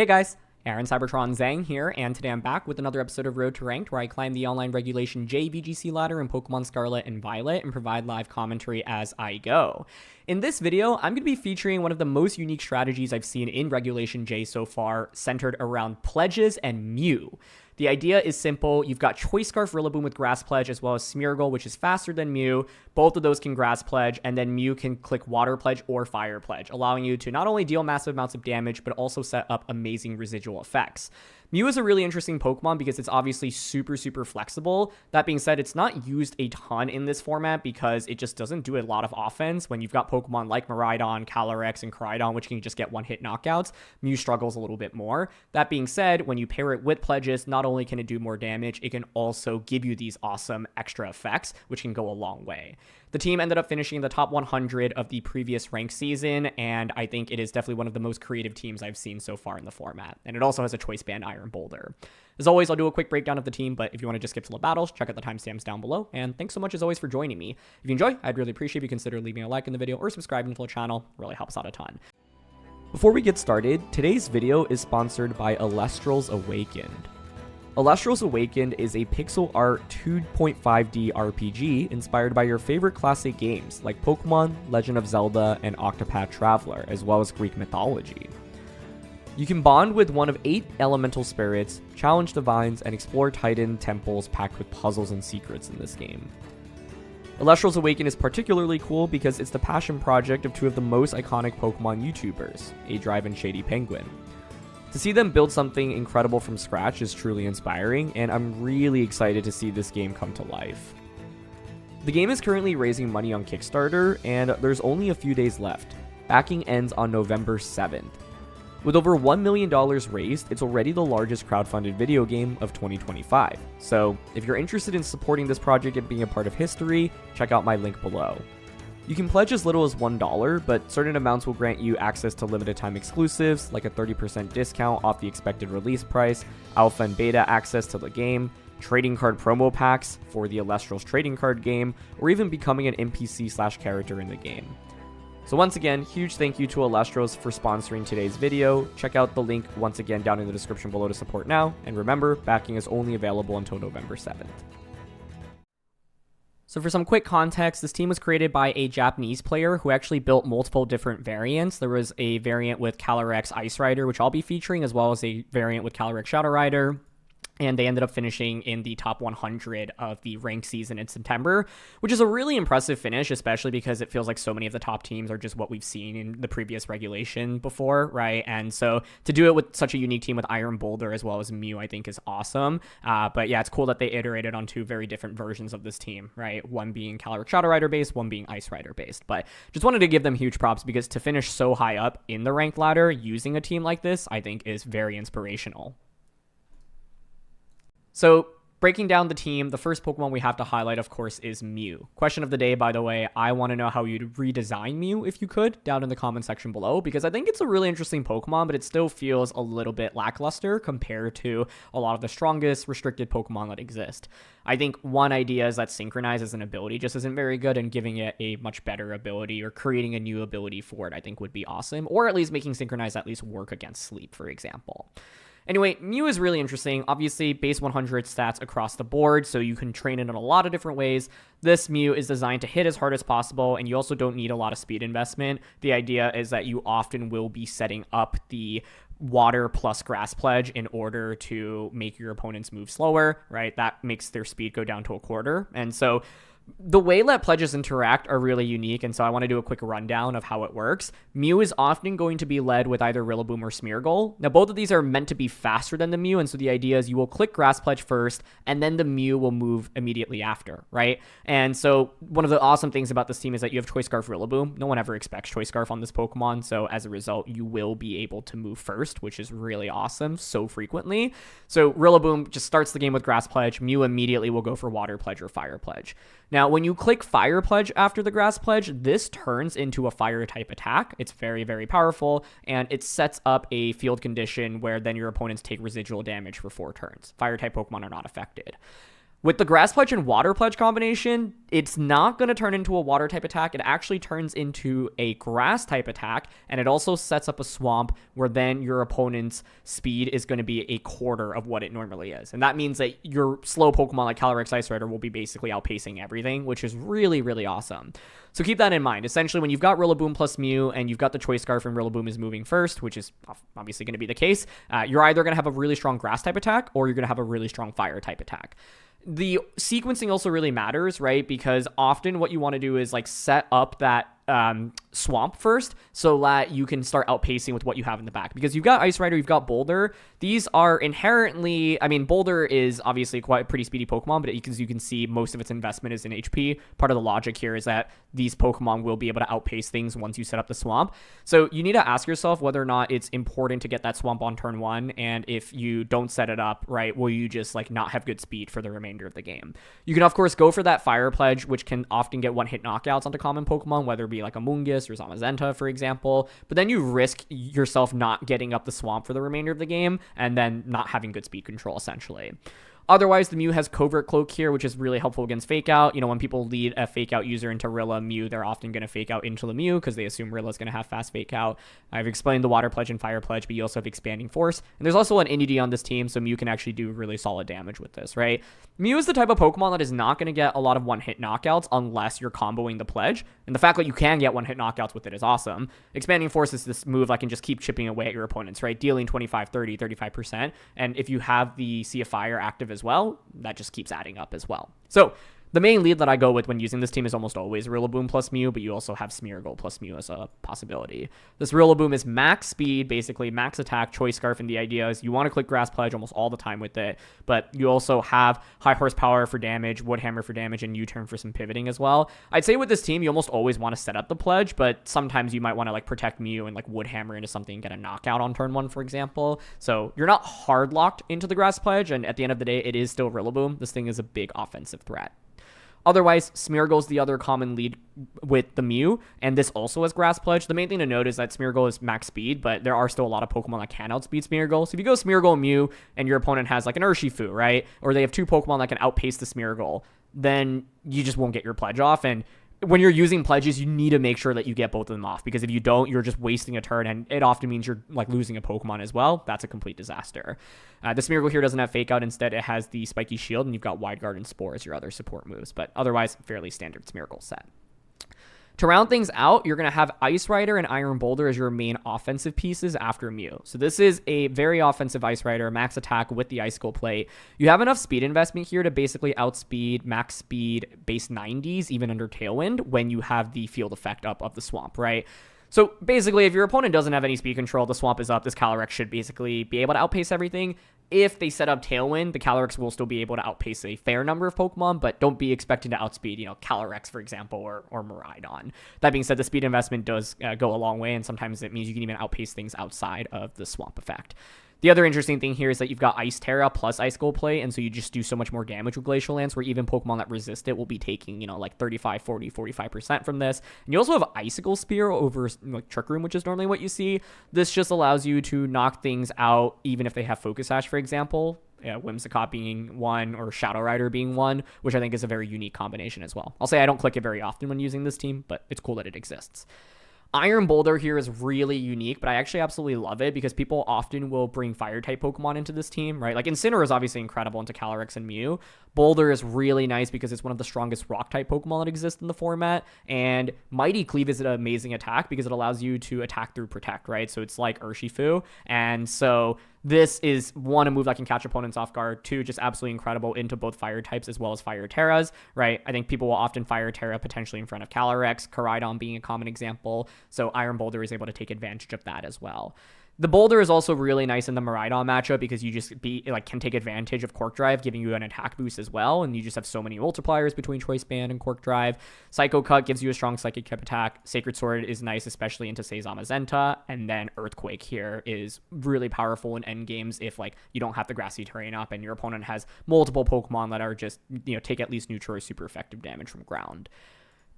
Hey guys, Aaron Cybertron Zhang here, and today I'm back with another episode of Road to Ranked, where I climb the online Regulation J VGC ladder in Pokemon Scarlet and Violet and provide live commentary as I go. In this video, I'm going to be featuring one of the most unique strategies I've seen in Regulation J so far, centered around pledges and MEW. The idea is simple. You've got Choice Scarf Rillaboom with Grass Pledge, as well as Smeargle, which is faster than MEW. Both of those can Grass Pledge, and then MEW can click Water Pledge or Fire Pledge, allowing you to not only deal massive amounts of damage, but also set up amazing residual effects. MEW is a really interesting Pokemon because it's obviously super flexible. That being said, it's not used a ton in this format because it just doesn't do a lot of offense. When you've got Pokemon like Miraidon, Calyrex, and Koraidon, which can just get one-hit knockouts, MEW struggles a little bit more. That being said, when you pair it with Pledges, not only can it do more damage, it can also give you these awesome extra effects, which can go a long way. The team ended up finishing in the top 100 of the previous ranked season, and I think it is definitely one of the most creative teams I've seen so far in the format. And it also has a choice band Iron Boulder. As always, I'll do a quick breakdown of the team, but if you want to just skip to the battles, check out the timestamps down below. And thanks so much as always for joining me. If you enjoy, I'd really appreciate if you consider leaving a like in the video or subscribing to the channel. It really helps out a ton. Before we get started, today's video is sponsored by Elestrals Awakened. Elestrals Awakened is a pixel art 2.5D RPG inspired by your favorite classic games like Pokemon, Legend of Zelda, and Octopath Traveler, as well as Greek mythology. You can bond with one of 8 elemental spirits, challenge divines, and explore Titan temples packed with puzzles and secrets in this game. Elestrals Awakened is particularly cool because it's the passion project of 2 of the most iconic Pokemon YouTubers, A-Drive and Shady Penguin. To see them build something incredible from scratch is truly inspiring, and I'm really excited to see this game come to life. The game is currently raising money on Kickstarter, and there's only a few days left. Backing ends on November 7th. With over $1 million raised, it's already the largest crowdfunded video game of 2025. So, if you're interested in supporting this project and being a part of history, check out my link below. You can pledge as little as $1, but certain amounts will grant you access to limited time exclusives, like a 30% discount off the expected release price, alpha and beta access to the game, trading card promo packs for the Elestrals trading card game, or even becoming an NPC/character in the game. So once again, huge thank you to Elestrals for sponsoring today's video. Check out the link once again down in the description below to support now, and remember, backing is only available until November 7th. So for some quick context, this team was created by a Japanese player who actually built multiple different variants. There was a variant with Calyrex Ice Rider, which I'll be featuring, as well as a variant with Calyrex Shadow Rider. And they ended up finishing in the top 100 of the ranked season in September, which is a really impressive finish, especially because it feels like so many of the top teams are just what we've seen in the previous regulation before, right? And so to do it with such a unique team with Iron Boulder as well as MEW, I think is awesome. But yeah, it's cool that they iterated on 2 very different versions of this team, right? One being Calyrex Shadow Rider based, one being Ice Rider based. But just wanted to give them huge props because to finish so high up in the ranked ladder using a team like this, I think is very inspirational. So, breaking down the team, the first Pokemon we have to highlight, of course, is MEW. Question of the day, by the way, I want to know how you'd redesign MEW, if you could, down in the comment section below, because I think it's a really interesting Pokemon, but it still feels a little bit lackluster compared to a lot of the strongest restricted Pokemon that exist. I think one idea is that Synchronize as an ability just isn't very good, and giving it a much better ability or creating a new ability for it, I think would be awesome, or at least making Synchronize at least work against Sleep, for example. Anyway, MEW is really interesting. Obviously, base 100 stats across the board, so you can train it in a lot of different ways. This MEW is designed to hit as hard as possible, and you also don't need a lot of speed investment. The idea is that you often will be setting up the water plus grass pledge in order to make your opponents move slower, right? That makes their speed go down to a quarter. And so the way that pledges interact are really unique, and so I want to do a quick rundown of how it works. MEW is often going to be led with either Rillaboom or Smeargle. Now, both of these are meant to be faster than the MEW, and so the idea is you will click Grass Pledge first, and then the MEW will move immediately after, right? And so one of the awesome things about this team is that you have Choice Scarf Rillaboom. No one ever expects Choice Scarf on this Pokemon, so as a result, you will be able to move first, which is really awesome so frequently. So Rillaboom just starts the game with Grass Pledge. MEW immediately will go for Water Pledge or Fire Pledge. Now, when you click Fire Pledge after the Grass Pledge, this turns into a Fire-type attack. It's very powerful, and it sets up a field condition where then your opponents take residual damage for 4 turns. Fire-type Pokemon are not affected. With the Grass Pledge and Water Pledge combination, it's not going to turn into a water type attack. It actually turns into a grass type attack, and it also sets up a swamp where then your opponent's speed is going to be a quarter of what it normally is. And that means that your slow Pokemon like Calyrex Ice Rider will be basically outpacing everything, which is really, really awesome. So keep that in mind. Essentially, when you've got Rillaboom plus Mew and you've got the Choice Scarf and Rillaboom is moving first, which is obviously going to be the case, you're either going to have a really strong grass type attack or you're going to have a really strong fire type attack. The sequencing also really matters, right? Because often what you want to do is like set up that swamp first so that you can start outpacing with what you have in the back. Because you've got Ice Rider, you've got Boulder. These are inherently, I mean, Boulder is obviously quite a pretty speedy Pokemon, but because you can see most of its investment is in HP. Part of the logic here is that these Pokemon will be able to outpace things once you set up the swamp. So you need to ask yourself whether or not it's important to get that swamp on turn 1. And if you don't set it up, right, will you just like not have good speed for the remainder of the game? You can of course go for that Fire Pledge, which can often get one-hit knockouts onto common Pokemon, whether it be like a Mungus or Zamazenta, for example, but then you risk yourself not getting up the swamp for the remainder of the game and then not having good speed control, essentially. Otherwise, the Mew has Covert Cloak here, which is really helpful against Fake Out. You know, when people lead a Fake Out user into Rilla Mew, they're often going to Fake Out into the Mew because they assume Rilla's going to have fast Fake Out. I've explained the Water Pledge and Fire Pledge, but you also have Expanding Force. And there's also an Inity on this team, so Mew can actually do really solid damage with this, right? Mew is the type of Pokemon that is not going to get a lot of one-hit knockouts unless you're comboing the Pledge. And the fact that you can get one-hit knockouts with it is awesome. Expanding Force is this move that can just keep chipping away at your opponents, right? Dealing 25, 30, 35%. And if you have the Sea of Fire active as well, that just keeps adding up as well. So the main lead that I go with when using this team is almost always Rillaboom plus Mew, but you also have Smeargle plus Mew as a possibility. This Rillaboom is max speed, basically max attack, Choice Scarf, and the idea is you want to click Grass Pledge almost all the time with it, but you also have high horsepower for damage, Wood Hammer for damage, and U-turn for some pivoting as well. I'd say with this team, you almost always want to set up the Pledge, but sometimes you might want to like protect Mew and like Wood Hammer into something and get a knockout on turn 1, for example. So you're not hard locked into the Grass Pledge, and at the end of the day, it is still Rillaboom. This thing is a big offensive threat. Otherwise, Smeargle is the other common lead with the Mew, and this also has Grass Pledge. The main thing to note is that Smeargle is max speed, but there are still a lot of Pokemon that can outspeed Smeargle. So if you go Smeargle and Mew, and your opponent has like an Urshifu, right? Or they have two Pokemon that can outpace the Smeargle, then you just won't get your Pledge off. And when you're using Pledges, you need to make sure that you get both of them off, because if you don't, you're just wasting a turn, and it often means you're like losing a Pokemon as well. That's a complete disaster. The Smeargle here doesn't have Fake Out. Instead, it has the Spiky Shield, and you've got Wide Guard and Spore as your other support moves, but otherwise, fairly standard Smeargle set. To round things out, you're going to have Ice Rider and Iron Boulder as your main offensive pieces after Mew. So this is a very offensive Ice Rider, max attack with the Icicle Plate. You have enough speed investment here to basically outspeed max speed base 90s, even under Tailwind, when you have the field effect up of the swamp, right? So basically, if your opponent doesn't have any speed control, the swamp is up, this Calyrex should basically be able to outpace everything. If they set up Tailwind, the Calyrex will still be able to outpace a fair number of Pokemon, but don't be expecting to outspeed, you know, Calyrex, for example, or Miraidon. That being said, the speed investment does go a long way, and sometimes it means you can even outpace things outside of the swamp effect. The other interesting thing here is that you've got Ice Terra plus Icicle Plate, and so you just do so much more damage with Glacial Lance, where even Pokemon that resist it will be taking, you know, like 35, 40, 45% from this. And you also have Icicle Spear over like Trick Room, which is normally what you see. This just allows you to knock things out, even if they have Focus Sash, for example. Whimsicott being one, or Shadow Rider being one, which I think is a very unique combination as well. I'll say I don't click it very often when using this team, but it's cool that it exists. Iron Boulder here is really unique, but I actually absolutely love it because people often will bring Fire-type Pokemon into this team, right? Like Incineroar is obviously incredible into Calyrex and Mew. Boulder is really nice because it's one of the strongest Rock-type Pokemon that exist in the format, and Mighty Cleave is an amazing attack because it allows you to attack through Protect, right? So it's like Urshifu, and so this is, one, a move that can catch opponents off guard, two, just absolutely incredible into both fire types as well as fire terras, right? I think people will often fire terra potentially in front of Calyrex, Koraidon being a common example, so Iron Boulder is able to take advantage of that as well. The Boulder is also really nice in the Miraidon matchup because you just can take advantage of Cork Drive, giving you an attack boost as well, and you just have so many multipliers between Choice Band and Cork Drive. Psycho Cut gives you a strong Psychic type attack. Sacred Sword is nice, especially into, say, Zamazenta, and then Earthquake here is really powerful in endgames if like you don't have the grassy terrain up and your opponent has multiple Pokemon that are just, you know, take at least neutral or super effective damage from ground.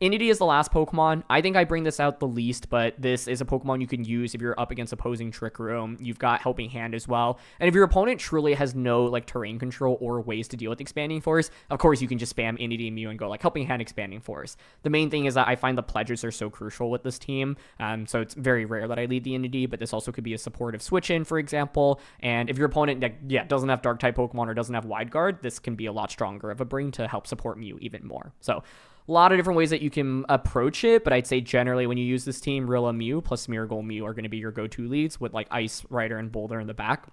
Entity is the last Pokemon. I think I bring this out the least, but this is a Pokemon you can use if you're up against opposing Trick Room. You've got Helping Hand as well. And if your opponent truly has no like terrain control or ways to deal with Expanding Force, of course you can just spam Entity and Mew and go like Helping Hand, Expanding Force. The main thing is that I find the pledges are so crucial with this team. So it's very rare that I lead the Entity, but this also could be a supportive switch-in, for example. And if your opponent doesn't have Dark-type Pokemon or doesn't have Wide Guard, this can be a lot stronger of a bring to help support Mew even more. So a lot of different ways that you can approach it, but I'd say generally when you use this team, Rilla Mew plus Smeargle Mew are going to be your go-to leads with like Ice Rider and Boulder in the back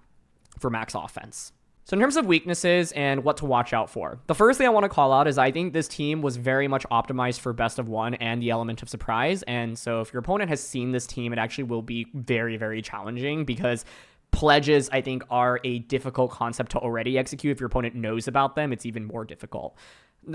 for max offense. So in terms of weaknesses and what to watch out for, the first thing I want to call out is I think this team was very much optimized for best of one and the element of surprise. And so if your opponent has seen this team, it actually will be very, very challenging because pledges, I think, are a difficult concept to already execute. If your opponent knows about them, it's even more difficult.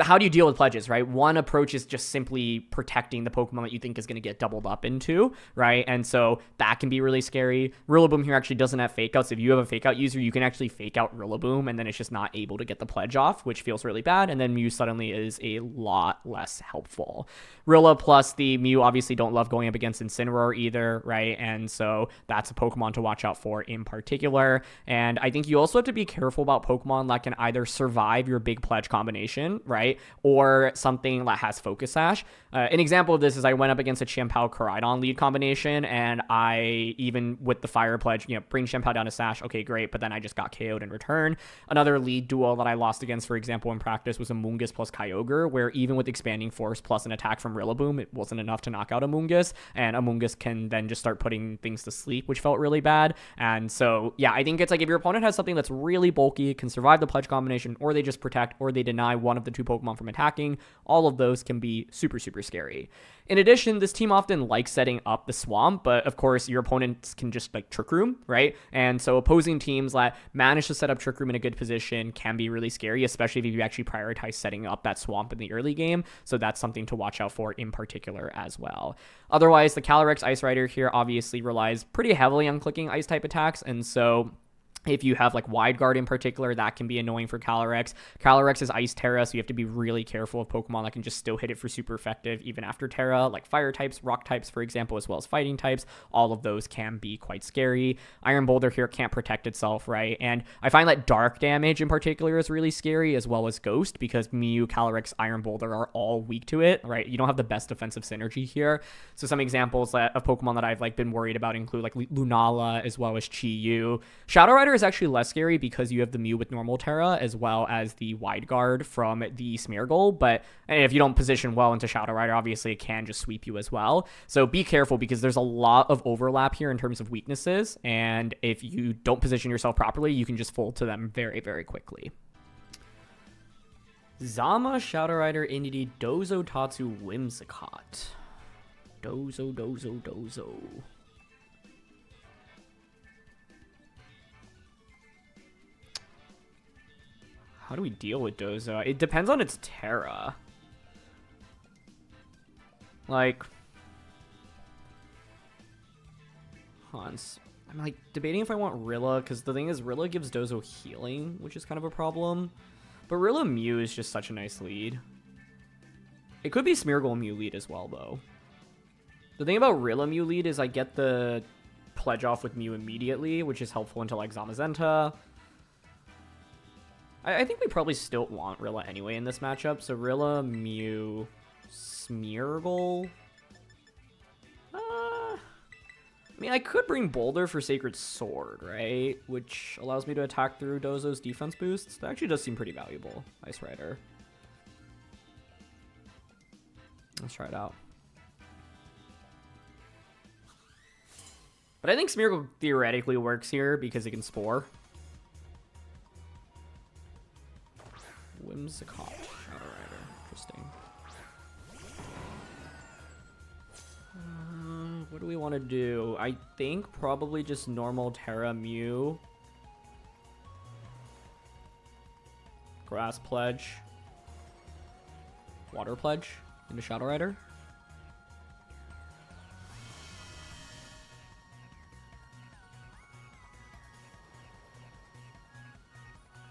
How do you deal with pledges, right? One approach is just simply protecting the Pokemon that you think is going to get doubled up into, right? And so that can be really scary. Rillaboom here actually doesn't have fake outs. If you have a fake out user, you can actually fake out Rillaboom, and then it's just not able to get the pledge off, which feels really bad. And then Mew suddenly is a lot less helpful. Rilla plus the Mew obviously don't love going up against Incineroar either, right? And so that's a Pokemon to watch out for in particular. And I think you also have to be careful about Pokemon that can either survive your big pledge combination, right? Or something that has Focus Sash. An example of this is I went up against a Champao Koraidon lead combination, and I, even with the Fire Pledge, bring Champao down to Sash, okay, great, but then I just got KO'd in return. Another lead duel that I lost against, for example, in practice was Amoonguss plus Kyogre, where even with Expanding Force plus an attack from Rillaboom, it wasn't enough to knock out Amoonguss, and Amoonguss can then just start putting things to sleep, which felt really bad. And so, yeah, I think it's like if your opponent has something that's really bulky, can survive the pledge combination, or they just protect, or they deny one of the two Pokemon from attacking, all of those can be super, super scary. In addition, this team often likes setting up the swamp, but of course your opponents can just like Trick Room, right? And so opposing teams that manage to set up Trick Room in a good position can be really scary, especially if you actually prioritize setting up that swamp in the early game. So that's something to watch out for in particular as well. Otherwise, the Calyrex Ice Rider here obviously relies pretty heavily on clicking ice type attacks, and so if you have like Wide Guard in particular, that can be annoying for Calyrex. Calyrex is Ice Terra, so you have to be really careful of Pokemon that can just still hit it for super effective even after Terra, like Fire types, Rock types, for example, as well as Fighting types. All of those can be quite scary. Iron Boulder here can't protect itself, right? And I find that Dark damage in particular is really scary, as well as Ghost, because Mew, Calyrex, Iron Boulder are all weak to it, right? You don't have the best defensive synergy here. So some examples of Pokemon that I've like been worried about include like Lunala as well as Chi-Yu. Shadow Rider is actually less scary because you have the Mew with normal Terra as well as the Wide Guard from the Smeargle, but if you don't position well into Shadow Rider, obviously it can just sweep you as well. So be careful because there's a lot of overlap here in terms of weaknesses, and if you don't position yourself properly, you can just fold to them very, very quickly. Zama, Shadow Rider, Entity, Dozo, Tatsu, Whimsicott. Dozo. How do we deal with Dozo? It depends on its Terra. Like, I'm like debating if I want Rilla, because the thing is Rilla gives Dozo healing, which is kind of a problem. But Rilla Mew is just such a nice lead. It could be Smeargle Mew lead as well, though. The thing about Rilla Mew lead is I get the pledge off with Mew immediately, which is helpful into like Zamazenta. I think we probably still want Rilla anyway in this matchup. So Rilla, Mew, Smeargle. I mean, I could bring Boulder for Sacred Sword, right? Which allows me to attack through Dozo's defense boosts. That actually does seem pretty valuable. Ice Rider. Let's try it out. But I think Smeargle theoretically works here because it can Spore. Whimsicott, Shadow Rider. Interesting. What do we want to do? I think probably just normal Terra Mew. Grass Pledge. Water Pledge into Shadow Rider.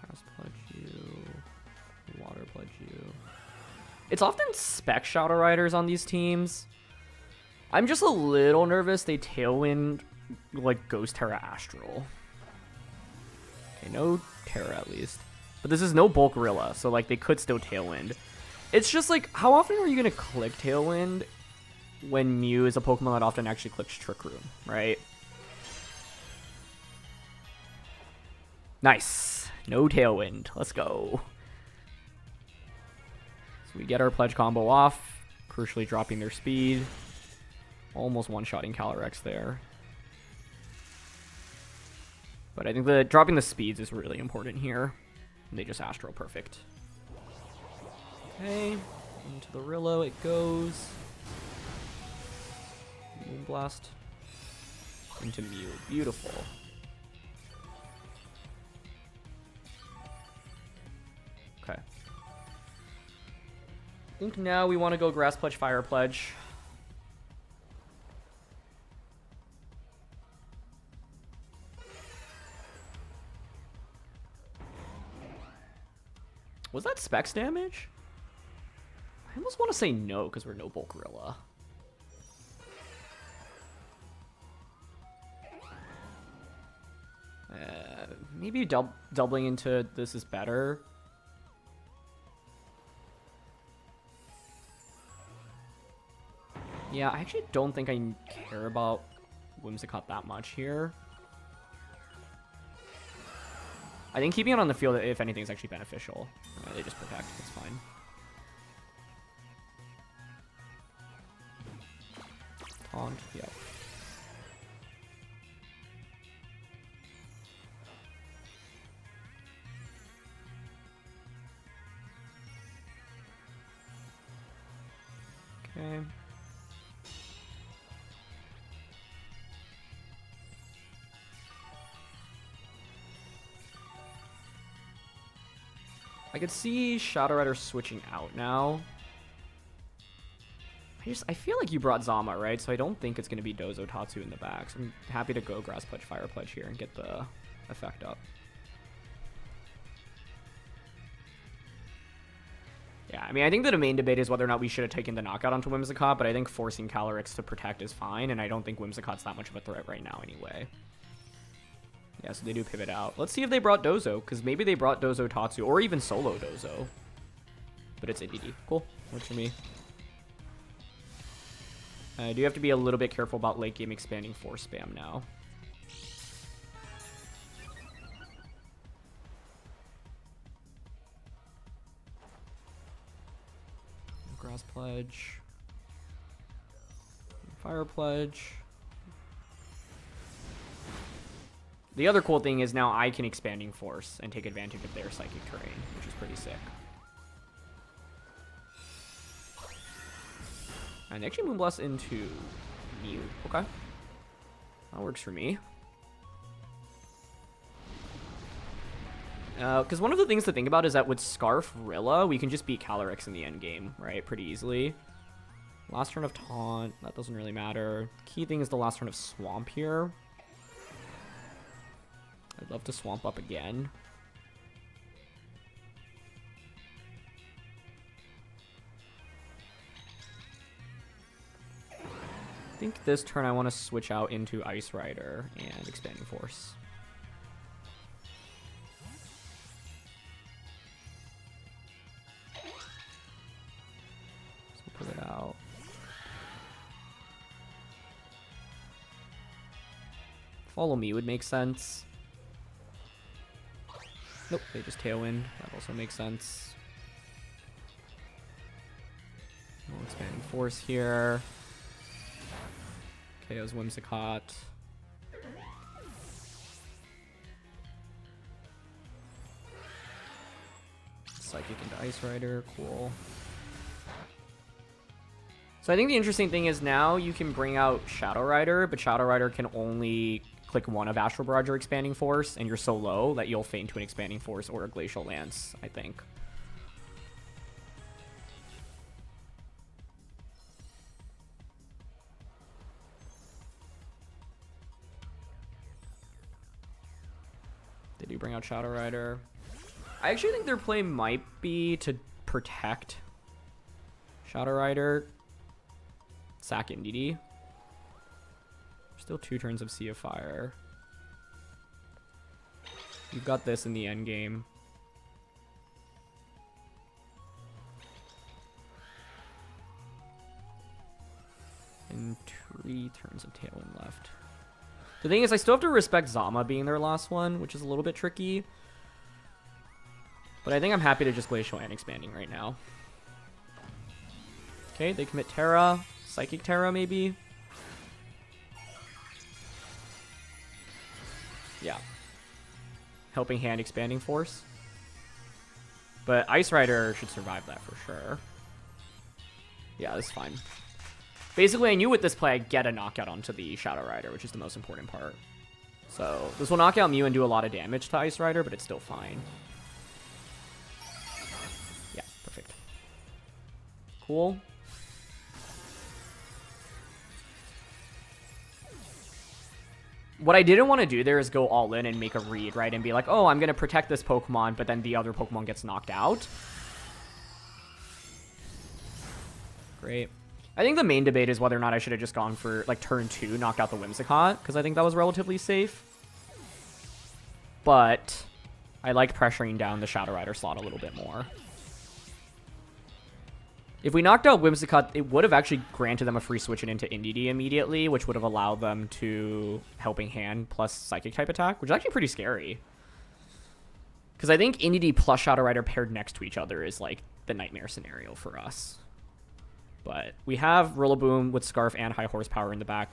Grass Pledge you. Water Pledge you. It's often spec Shadow Riders on these teams. I'm just a little nervous they Tailwind, like, Ghost Terra Astral. Okay, no Terra at least. But this is no Bulk Gorilla, so, like, they could still Tailwind. It's just, like, how often are you going to click Tailwind when Mew is a Pokemon that often actually clicks Trick Room, right? Nice. No Tailwind. Let's go. So we get our Pledge combo off, crucially dropping their speed. Almost one-shotting Calyrex there. But I think dropping the speeds is really important here. And they just Astro perfect. Okay, into the Rillo it goes. Moonblast. Into Mew. Beautiful. Okay. I think now we want to go Grass Pledge, Fire Pledge. Was that Specs damage? I almost want to say no because we're no Bulk Gorilla. Maybe doubling into this is better. Yeah, I actually don't think I care about Whimsicott that much here. I think keeping it on the field, if anything, is actually beneficial. They just protect. It's fine. Taunt. Yep. Okay. I could see Shadow Rider switching out now. I feel like you brought Zama, right? So I don't think it's going to be Dozo Tatsu in the back. So I'm happy to go Grass Pledge, Fire Pledge here and get the effect up. Yeah, I mean, I think the main debate is whether or not we should have taken the knockout onto Whimsicott, but I think forcing Calyrex to protect is fine, and I don't think Whimsicott's that much of a threat right now anyway. Yeah, so they do pivot out. Let's see if they brought Dozo, because maybe they brought Dozo Tatsu, or even solo Dozo. But it's ADD. Cool. Works for me. I do have to be a little bit careful about late game expanding force spam now. Grass Pledge. Fire Pledge. The other cool thing is now I can Expanding Force and take advantage of their Psychic terrain, which is pretty sick. And actually Moonblast into Mew. Okay. That works for me. Because one of the things to think about is that with Scarf Rilla, we can just beat Calyrex in the end game, right? Pretty easily. Last turn of Taunt, that doesn't really matter. Key thing is the last turn of Swamp here. I'd love to Swamp up again. I think this turn I want to switch out into Ice Rider and Expanding Force. So put it out. Follow Me would make sense. Nope, they just Tailwind. That also makes sense. No Expanding Force here. KO's Whimsicott. Psychic into Ice Rider. Cool. So I think the interesting thing is now you can bring out Shadow Rider, but Shadow Rider can only click one of Astral Barrage or Expanding Force, and you're so low that you'll feint to an Expanding Force or a Glacial Lance, I think. They do bring out Shadow Rider. I actually think their play might be to protect Shadow Rider. Sack NDD. Still 2 turns of Sea of Fire. You've got this in the end game. And 3 turns of Tailwind left. The thing is, I still have to respect Zama being their last one, which is a little bit tricky. But I think I'm happy to just Glacial and Expanding right now. Okay, they commit Terra. Psychic Terra, maybe? Yeah. Helping Hand, Expanding Force. But Ice Rider should survive that for sure. Yeah, this is fine. Basically, I knew with this play I'd get a knockout onto the Shadow Rider, which is the most important part. So, this will knock out Mew and do a lot of damage to Ice Rider, but it's still fine. Yeah, perfect. Cool. What I didn't want to do there is go all in and make a read, right? And be like, oh, I'm going to protect this Pokemon, but then the other Pokemon gets knocked out. Great. I think the main debate is whether or not I should have just gone for, like, turn 2, knocked out the Whimsicott, because I think that was relatively safe. But I like pressuring down the Shadow Rider slot a little bit more. If we knocked out Whimsicott, it would have actually granted them a free switch into NDD immediately, which would have allowed them to Helping Hand plus Psychic type attack, which is actually pretty scary. Because I think NDD plus Shadow Rider paired next to each other is like the nightmare scenario for us. But we have Rillaboom with Scarf and High Horsepower in the back.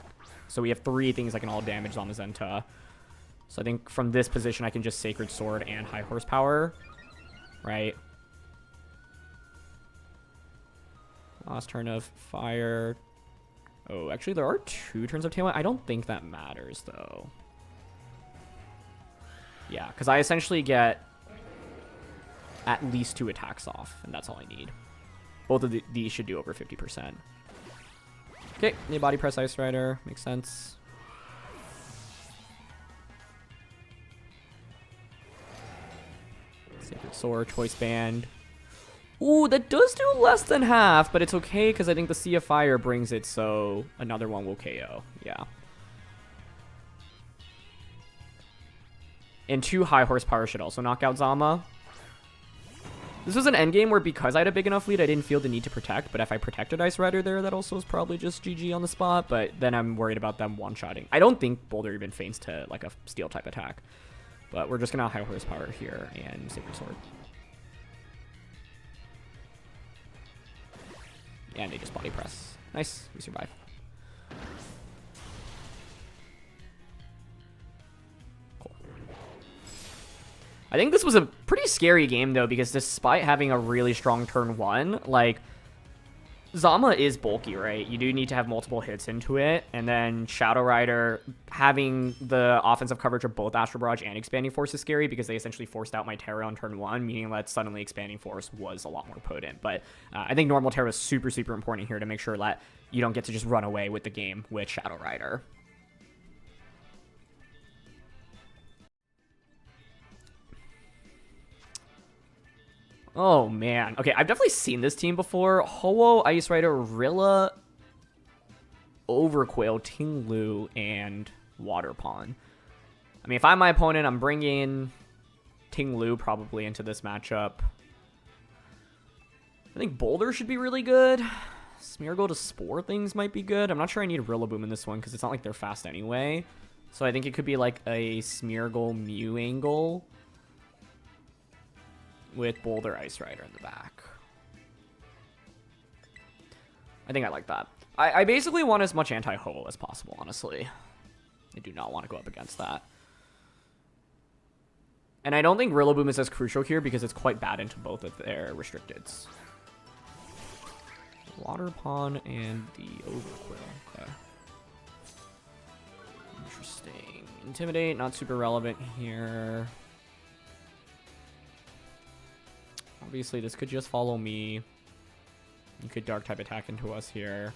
So we have 3 things that can all damage Zamazenta. So I think from this position, I can just Sacred Sword and High Horsepower. Right? Last turn of Fire. Oh, actually, there are 2 turns of Tailwind. I don't think that matters, though. Yeah, because I essentially get at least 2 attacks off, and that's all I need. Both of these should do over 50%. Okay, need Body Press Ice Rider. Makes sense. Sacred Sword, Choice Band. Ooh, that does do less than half, but it's okay because I think the Sea of Fire brings it, so another one will KO. Yeah. And 2 High Horsepower should also knock out Zama. This was an endgame where because I had a big enough lead, I didn't feel the need to protect, but if I protected Ice Rider there, that also is probably just GG on the spot, but then I'm worried about them one-shotting. I don't think Boulder even feints to like a Steel type attack, but we're just going to High Horsepower here and Sacred Sword. And they just Body Press. Nice. We survive. Cool. I think this was a pretty scary game, though, because despite having a really strong turn 1, like, Zama is bulky, right? You do need to have multiple hits into it. And then Shadow Rider having the offensive coverage of both Astral Barrage and Expanding Force is scary because they essentially forced out my Terra on turn 1, meaning that suddenly Expanding Force was a lot more potent. But I think normal Terra is super, super important here to make sure that you don't get to just run away with the game with Shadow Rider. Oh, man. Okay, I've definitely seen this team before. Ho-Oh, Ice Rider, Rilla, Overquail, Ting-Lu, and Water Pawn. I mean, if I'm my opponent, I'm bringing Ting-Lu probably into this matchup. I think Boulder should be really good. Smeargle to Spore things might be good. I'm not sure I need Rillaboom in this one because it's not like they're fast anyway. So I think it could be like a Smeargle Mew angle with Boulder Ice Rider in the back. I think I like that. I basically want as much anti-Ho as possible, honestly. I do not want to go up against that. And I don't think Rillaboom is as crucial here because it's quite bad into both of their restricteds. Water Pawn and the Overquill. Okay. Interesting. Intimidate, not super relevant here. Obviously, this could just follow me. You could Dark type attack into us here.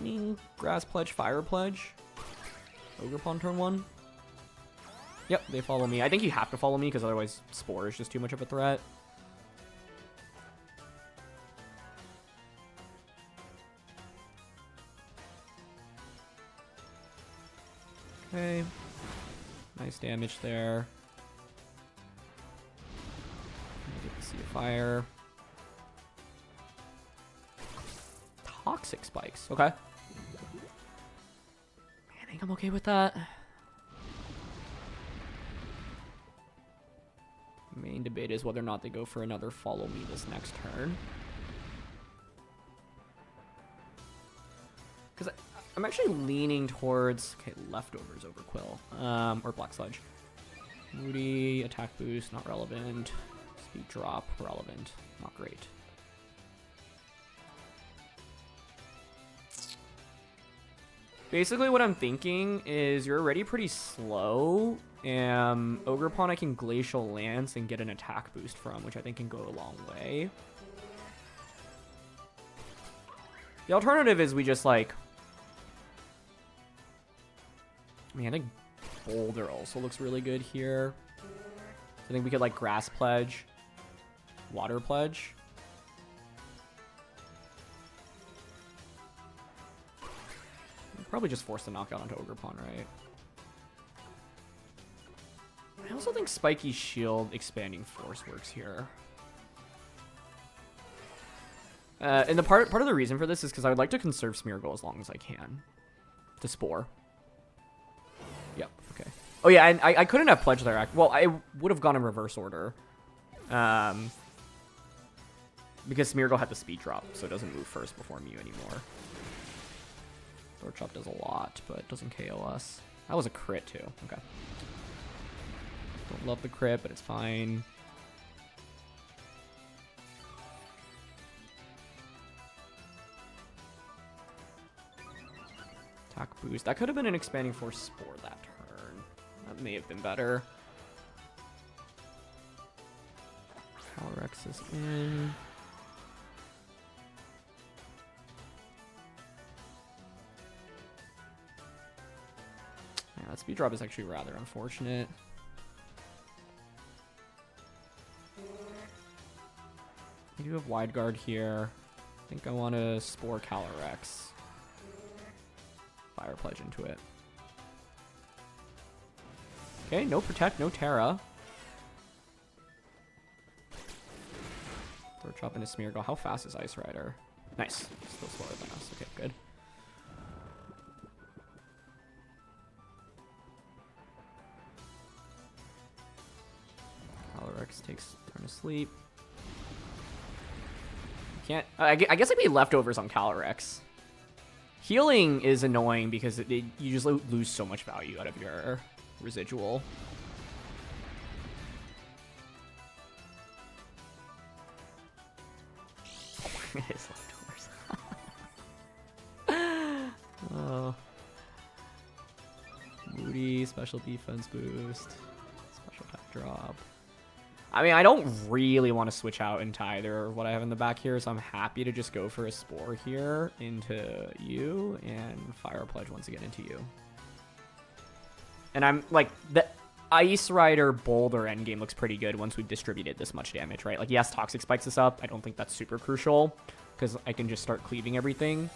leaning Grass Pledge, Fire Pledge. Ogre Pawn turn 1. Yep, they follow me. I think you have to follow me because otherwise Spore is just too much of a threat. Okay. Nice damage there. Get to see a fire. Toxic spikes. Okay. I think I'm okay with that. Main debate is whether or not they go for another follow me this next turn. Because I'm actually leaning towards, okay, leftovers over Quill. Or Black Sludge. Moody, attack boost, not relevant. Speed drop, relevant. Not great. Basically what I'm thinking is you're already pretty slow. Ogre Pawn I can Glacial Lance and get an attack boost from, which I think can go a long way. The alternative is we just like... I mean, I think Boulder also looks really good here. I think we could like Grass Pledge, Water Pledge. Probably just force the knockout onto Ogre Pawn, right? I also think Spiky Shield Expanding Force works here. And the part of the reason for this is because I would like to conserve Smeargle as long as I can. To Spore. Yep, okay. Oh yeah, and I couldn't have pledged there. Well, I would have gone in reverse order. Because Smeargle had the speed drop, so it doesn't move first before Mew anymore. Throat Chop does a lot, but it doesn't KO us. That was a crit too. Okay. Don't love the crit, but it's fine. Attack boost. That could have been an Expanding Force Spore that turn. That may have been better. Calyrex is in. Yeah, that speed drop is actually rather unfortunate. I do have Wide Guard here. I think I want to Spore Calyrex. Fire Pledge into it. Okay, no Protect, no Terra. Throat Chop into Smeargle. How fast is Ice Rider? Nice. Still slower than us. Okay, good. Calyrex takes turn to sleep. Can't. I guess I'd be leftovers on Calyrex. Healing is annoying because you just lose so much value out of your residual. It is leftovers. Oh. Moody, special defense boost. Special attack drop. I mean, I don't really want to switch out into either what I have in the back here, so I'm happy to just go for a Spore here into you and Fire Pledge once again into you. And I'm like, the Ice Rider Boulder endgame looks pretty good once we've distributed this much damage, right? Like, yes, Toxic spikes us up. I don't think that's super crucial because I can just start cleaving everything.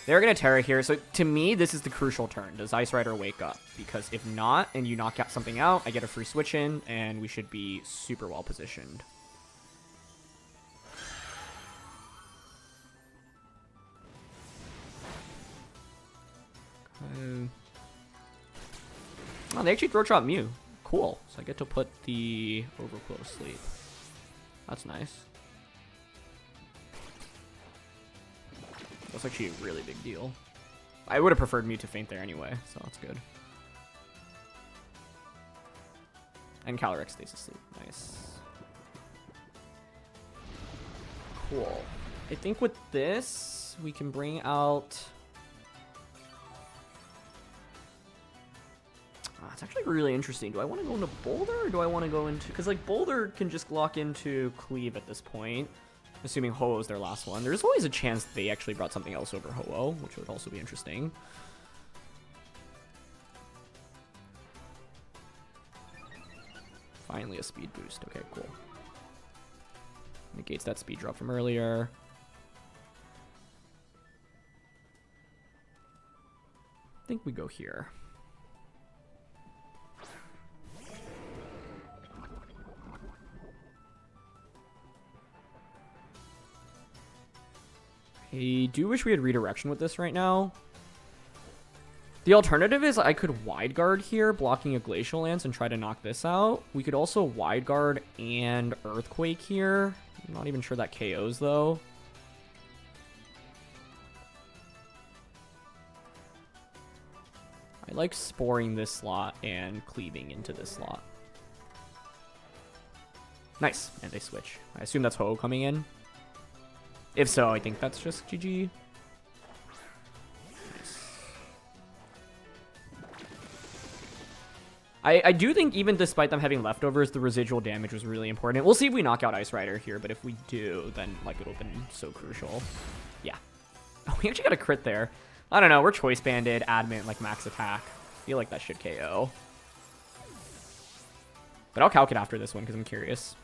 They're going to Terra here. So to me, this is the crucial turn. Does Ice Rider wake up? Because if not, and you knock out something out, I get a free switch in, and we should be super well positioned. Oh, they actually Throat Chop Mew. Cool. So I get to put the Overquill to sleep. That's nice. That's actually a really big deal. I would have preferred Mew to faint there anyway, so that's good. And Calyrex stays asleep. Nice. Cool. I think with this, we can bring out... it's actually really interesting. Do I want to go into Boulder or do I want to go into... Because, like, Boulder can just lock into Cleave at this point. Assuming Ho-Oh's their last one. There's always a chance they actually brought something else over Ho-Oh, which would also be interesting. Finally a speed boost. Okay, cool. Negates that speed drop from earlier. I think we go here. I do wish we had redirection with this right now. The alternative is I could wide guard here, blocking a Glacial Lance, and try to knock this out. We could also wide guard and Earthquake here. I'm not even sure that KOs, though. I like sporing this slot and cleaving into this slot. Nice. And they switch. I assume that's Ho-Oh coming in. If so, I think that's just GG. I do think even despite them having leftovers, the residual damage was really important. We'll see if we knock out Ice Rider here, but if we do, then like it'll have been so crucial. Yeah. Oh, we actually got a crit there. I don't know. We're choice banded, adamant, like max attack. I feel like that should KO. But I'll calc it after this one because I'm curious.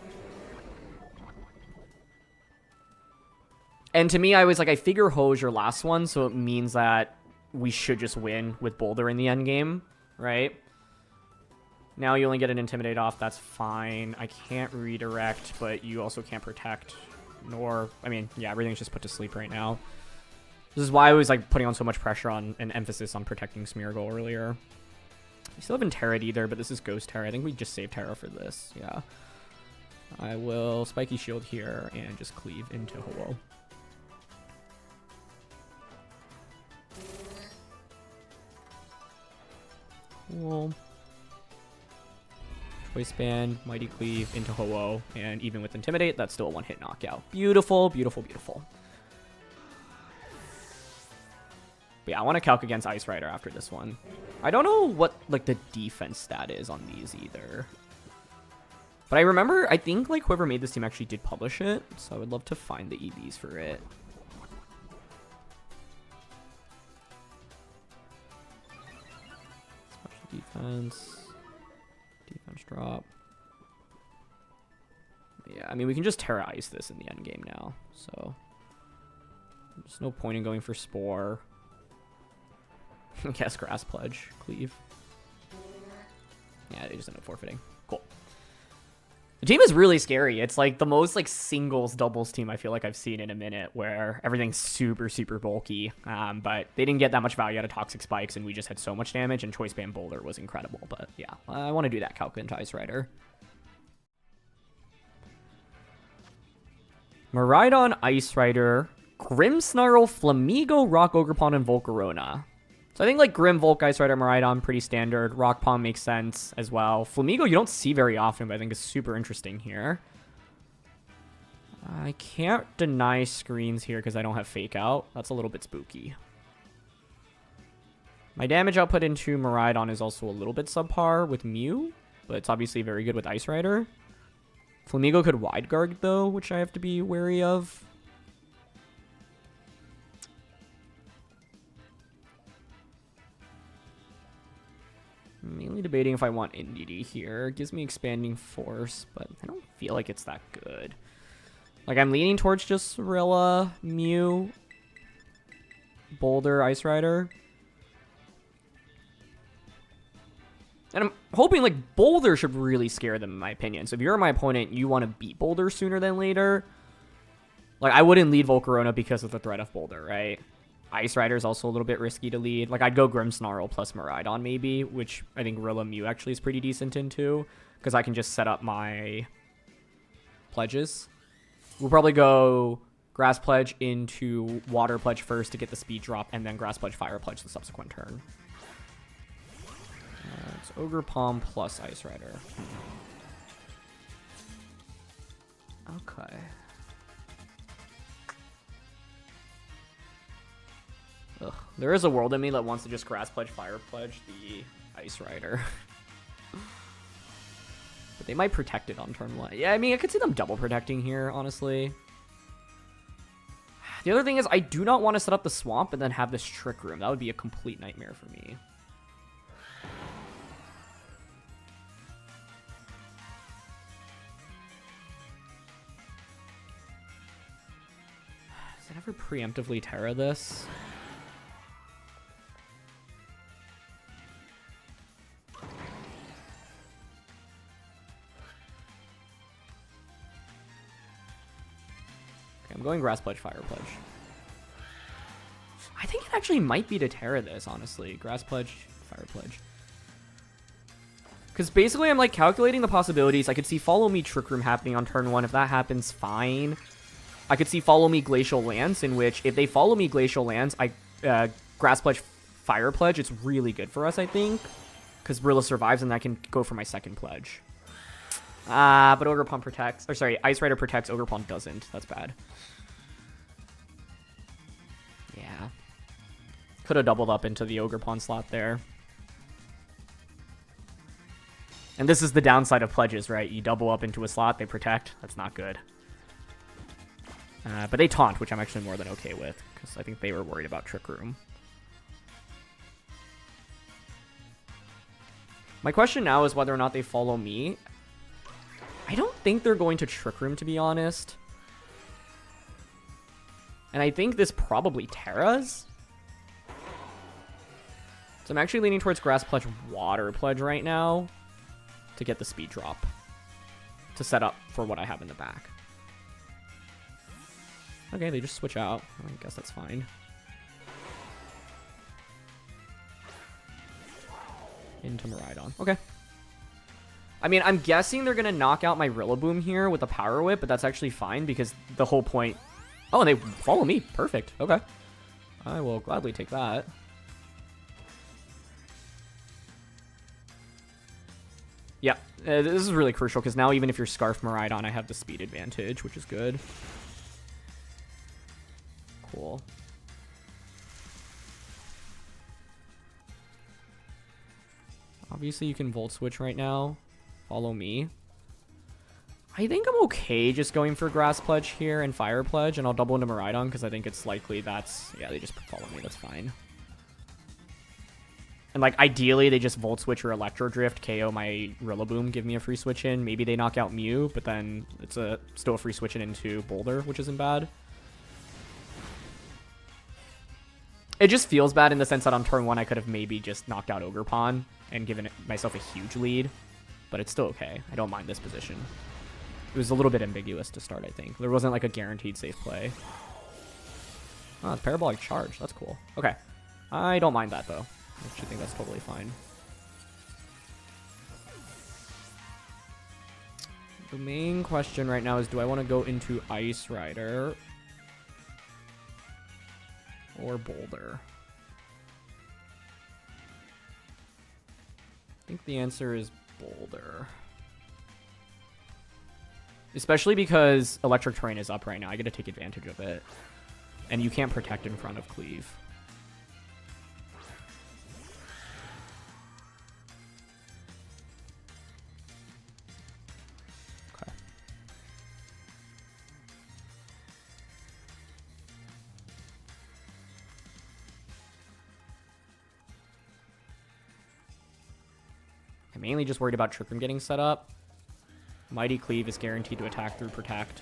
And to me, I was like, I figure Ho-Oh's your last one, so it means that we should just win with Boulder in the end game, right? Now you only get an Intimidate off. That's fine. I can't redirect, but you also can't protect. Nor, I mean, yeah, everything's just put to sleep right now. This is why I was like putting on so much pressure on an emphasis on protecting Smeargle earlier. We still haven't Terra'd either, but this is Ghost Terra. I think we just save Terra for this. Yeah. I will Spiky Shield here and just cleave into Ho-Oh. Cool. Choice Band, Mighty Cleave into Ho-Oh, and even with Intimidate, that's still a one-hit knockout. Beautiful, beautiful, beautiful. But yeah, I want to calc against Ice Rider after this one. I don't know what like the defense stat is on these either. But I remember, I think like whoever made this team actually did publish it, so I would love to find the EVs for it. Special defense. Defense drop. Yeah, I mean, we can just Terra Ice this in the end game now, so there's no point in going for Spore. I guess Grass Pledge, Cleave. Yeah, they just end up forfeiting. Cool. The team is really scary. It's like the most like singles doubles team I feel like I've seen in a minute, where everything's super, super bulky. But they didn't get that much value out of Toxic Spikes, and we just had so much damage, and Choice Band Boulder was incredible. But yeah, I want to do that calc into Ice Rider. Miraidon, Ice Rider, Grimmsnarl, Flamigo, Rock Ogerpon, and Volcarona. So I think like Grim, Volk, Ice Rider, Miraidon, pretty standard. Rock Palm makes sense as well. Flamigo you don't see very often, but I think is super interesting here. I can't deny screens here because I don't have Fake Out. That's a little bit spooky. My damage output into Miraidon is also a little bit subpar with Mew, but it's obviously very good with Ice Rider. Flamigo could wide guard though, which I have to be wary of. I'm mainly debating if I want NDD here. It gives me Expanding Force, but I don't feel like it's that good. Like, I'm leaning towards just Rilla, Mew, Boulder, Ice Rider. And I'm hoping, like, Boulder should really scare them, in my opinion. So if you're my opponent, you want to beat Boulder sooner than later. Like, I wouldn't lead Volcarona because of the threat of Boulder, right? Ice Rider is also a little bit risky to lead. Like, I'd go Grimmsnarl plus Miraidon maybe, which I think Rilla Mew actually is pretty decent into, because I can just set up my pledges. We'll probably go Grass Pledge into Water Pledge first to get the speed drop, and then Grass Pledge, Fire Pledge the subsequent turn. It's Ogre Palm plus Ice Rider. Okay. Ugh. There is a world in me that wants to just Grass Pledge, Fire Pledge the Ice Rider. But they might protect it on turn 1. Yeah, I mean, I could see them double protecting here, honestly. The other thing is I do not want to set up the swamp and then have this Trick Room. That would be a complete nightmare for me. Does it ever preemptively Terra this? I'm going Grass Pledge, Fire Pledge. I think it actually might be to Terra this, honestly. Grass Pledge, Fire Pledge. Because basically I'm like calculating the possibilities. I could see Follow Me Trick Room happening on turn 1. If that happens, fine. I could see Follow Me Glacial Lands, in which if they Follow Me Glacial Lands, I Grass Pledge, Fire Pledge. It's really good for us, I think. Because Rilla survives and I can go for my second pledge. But Ogerpon protects. Or sorry, Ice Rider protects, Ogerpon doesn't. That's bad. Yeah. Could have doubled up into the Ogerpon slot there. And this is the downside of pledges, right? You double up into a slot, they protect. That's not good. But they taunt, which I'm actually more than okay with. Because I think they were worried about Trick Room. My question now is whether or not they follow me. I don't think they're going to Trick Room, to be honest. And I think this probably Terras. So I'm actually leaning towards Grass Pledge, Water Pledge right now to get the speed drop to set up for what I have in the back. Okay, they just switch out. I guess that's fine. Into Miraidon. Okay. I mean, I'm guessing they're going to knock out my Rillaboom here with the Power Whip, but that's actually fine because the whole point... Oh, and they follow me. Perfect. Okay. I will gladly take that. Yeah, this is really crucial because now even if you're Scarf Miraidon, I have the speed advantage, which is good. Cool. Obviously, you can Volt Switch right now. Follow me. I think I'm okay just going for Grass Pledge here and Fire Pledge, and I'll double into Miraidon because I think it's likely that's... Yeah, they just follow me. That's fine. And, like, ideally, they just Volt Switch or Electro Drift, KO my Rillaboom, give me a free switch in. Maybe they knock out Mew, but then it's still a free switch in into Boulder, which isn't bad. It just feels bad in the sense that on turn 1, I could have maybe just knocked out Ogerpon and given myself a huge lead. But it's still okay. I don't mind this position. It was a little bit ambiguous to start, I think. There wasn't like a guaranteed safe play. Oh, it's Parabolic Charge. That's cool. Okay. I don't mind that, though. I actually think that's totally fine. The main question right now is, do I want to go into Ice Rider or Boulder? I think the answer is Boulder. Especially because Electric Terrain is up right now. I gotta take advantage of it. And you can't protect in front of Cleave. Okay. I'm mainly just worried about Trick Room getting set up. Mighty Cleave is guaranteed to attack through Protect.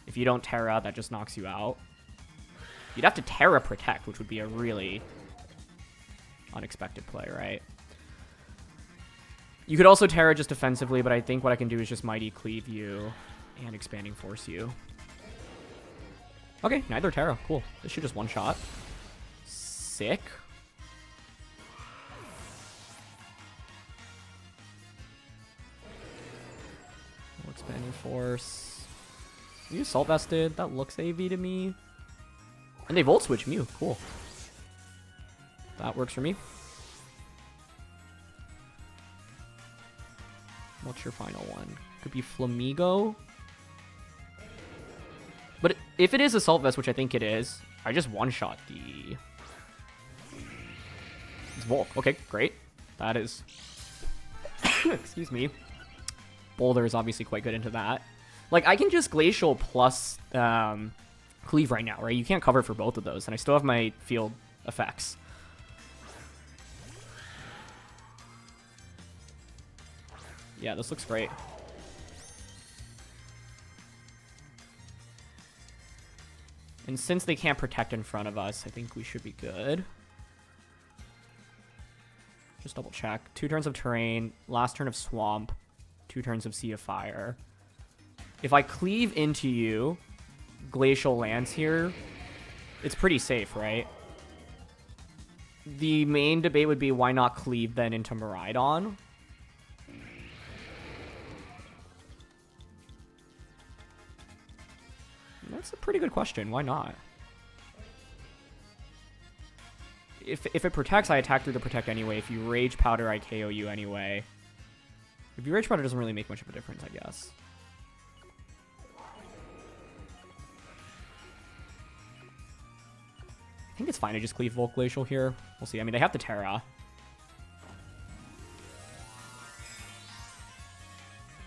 If you don't Terra, that just knocks you out. You'd have to Terra Protect, which would be a really unexpected play, right? You could also Terra just defensively, but I think what I can do is just Mighty Cleave you and Expanding Force you. Okay, neither Terra. Cool. This should just one-shot. Sick. Expanding Force. You Assault Vested. That looks AV to me. And they Volt Switch Mew. Cool. That works for me. What's your final one? Could be Flamigo. But if it is Assault Vest, which I think it is, I just one-shot the... It's Volt. Okay, great. That is... Excuse me. Boulder is obviously quite good into that. Like, I can just Glacial plus Cleave right now, right? You can't cover for both of those, and I still have my field effects. Yeah, this looks great. And since they can't protect in front of us, I think we should be good. Just double check. 2 turns of terrain, last turn of swamp, 2 turns of sea of fire. If I cleave into you, glacial lands here, it's pretty safe, right? The main debate would be why not cleave then into Miraidon? That's a pretty good question. Why not? If it protects, I attack through the protect anyway. If you Rage Powder, I KO you anyway. If you Rage Powder, doesn't really make much of a difference, I guess. I think it's fine to just cleave Volt Glacial here. We'll see. I mean, they have the Terra.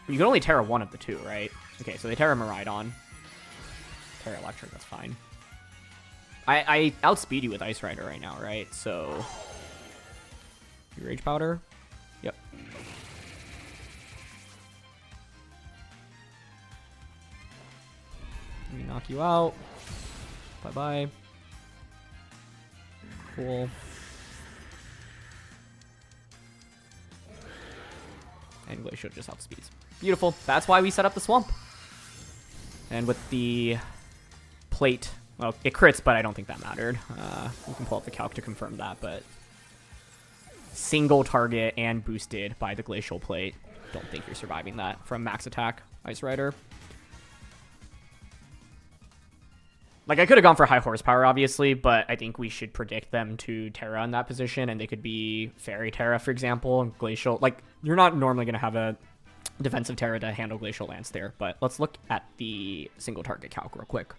You can only Terra one of the two, right? Okay, so they Terra Miraidon. Terra Electric, that's fine. I outspeed you with Ice Rider right now, right? So... You Rage Powder? Yep. Let me knock you out. Bye-bye. Cool. And Glacial just outspeeds. Beautiful. That's why we set up the Swamp. And with the plate... Well, it crits, but I don't think that mattered. We can pull up the calc to confirm that, but... Single target and boosted by the Glacial Plate. Don't think you're surviving that from max attack, Ice Rider. Like, I could have gone for high horsepower, obviously, but I think we should predict them to Terra in that position, and they could be Fairy Terra, for example, and Glacial. Like, you're not normally going to have a defensive Terra to handle Glacial Lance there, but let's look at the single target calc real quick.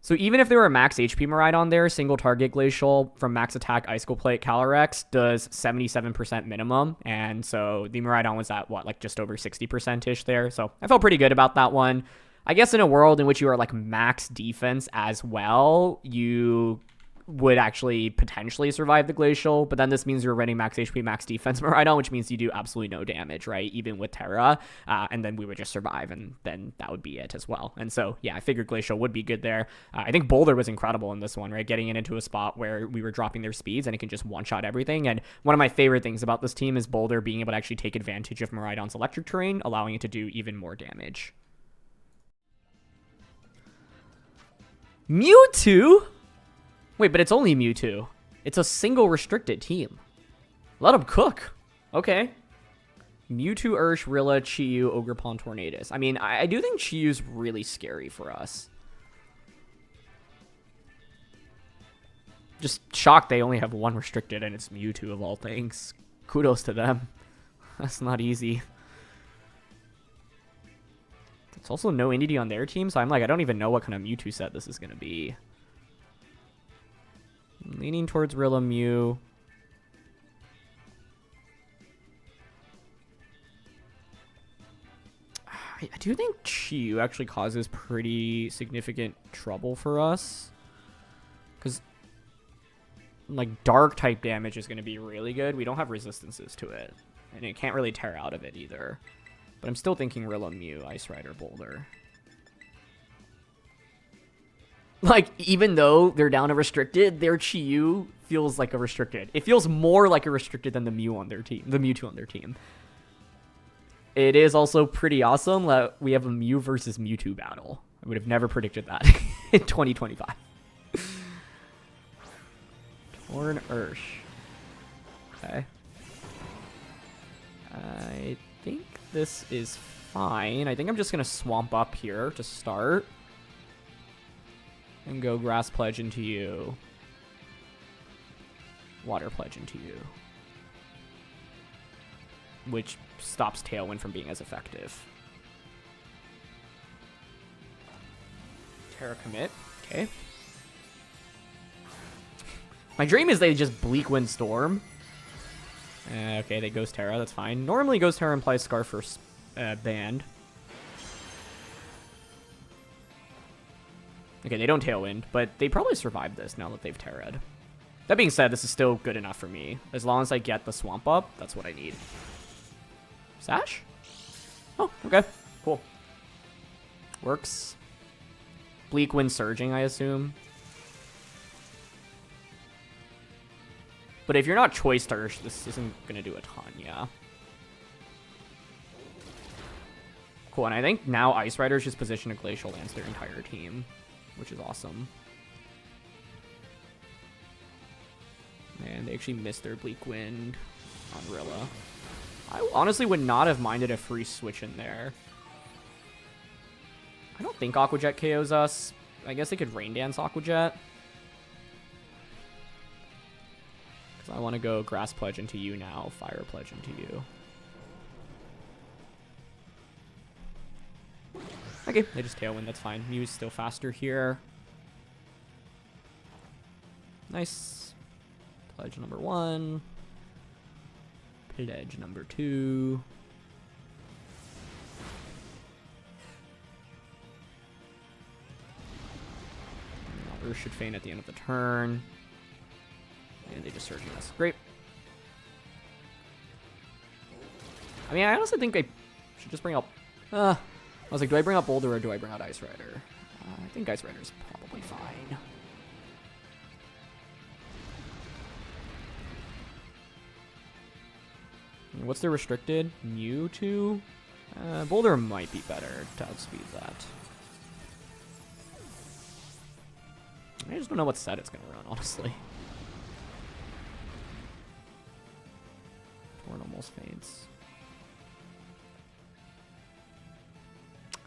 So even if there were max HP Miraidon there, single target Glacial from max attack Icicle Plate Calyrex does 77% minimum. And so the Miraidon was at, what, like just over 60%-ish there. So I felt pretty good about that one. I guess in a world in which you are like max defense as well, you would actually potentially survive the Glacial, but then this means you're running max HP, max defense Miraidon, which means you do absolutely no damage, right? Even with Terra, and then we would just survive, and then that would be it as well. And so, yeah, I figured Glacial would be good there. I think Boulder was incredible in this one, right? Getting it into a spot where we were dropping their speeds, and it can just one-shot everything. And one of my favorite things about this team is Boulder being able to actually take advantage of Miraidon's electric terrain, allowing it to do even more damage. Mewtwo? Wait, but it's only Mewtwo. It's a single restricted team. Let them cook. Okay. Mewtwo, Ursh, Rilla, Chi-Yu, Ogerpon, Tornadus. I mean, I do think Chi-Yu's really scary for us. Just shocked they only have one restricted and it's Mewtwo of all things. Kudos to them. That's not easy. It's also no Indeedee on their team, so I'm like, I don't even know what kind of Mewtwo set this is going to be. I'm leaning towards Rilla Mew. I do think Chi-Yu actually causes pretty significant trouble for us. Because, like, dark type damage is going to be really good. We don't have resistances to it. And it can't really tear out of it either. But I'm still thinking Rilla Mew, Ice Rider, Boulder. Like, even though they're down to restricted, their Chi-Yu feels like a restricted. It feels more like a restricted than the Mew on their team, the Mewtwo on their team. It is also pretty awesome that we have a Mew versus Mewtwo battle. I would have never predicted that in 2025. Torn Ursh. Okay. I think this is fine. I think I'm just going to swamp up here to start. And go Grass Pledge into you. Water Pledge into you. Which stops Tailwind from being as effective. Terra Commit. Okay. My dream is they just Bleak Wind Storm. Okay, they Ghost Terra. That's fine. Normally Ghost Terra implies Scarf for band. Okay, they don't Tailwind, but they probably survived this now that they've Terra'd. That being said, this is still good enough for me. As long as I get the Swamp up, that's what I need. Sash? Oh, okay. Cool. Works. Bleak Wind Surging, I assume. But if you're not Choice Star, this isn't going to do a ton, yeah. Cool, and I think now Ice Riders just position a Glacial Lance their entire team, which is awesome. And they actually missed their Bleak Wind on Rilla. I honestly would not have minded a free switch in there. I don't think Aqua Jet KOs us. I guess they could Rain Dance Aqua Jet. Because I want to go Grass Pledge into you now, Fire Pledge into you. Okay, they just Tailwind, that's fine. Mew's still faster here. Nice. Pledge number 1. Pledge number 2. Earth should feign at the end of the turn. And they just Surging us. Great. I mean, I honestly think I should just bring up... I was like, do I bring up Boulder or do I bring out Ice Rider? I think Ice Rider's probably fine. What's the restricted? Mewtwo? Boulder might be better to outspeed that. I just don't know what set it's going to run, honestly. Torn almost faints.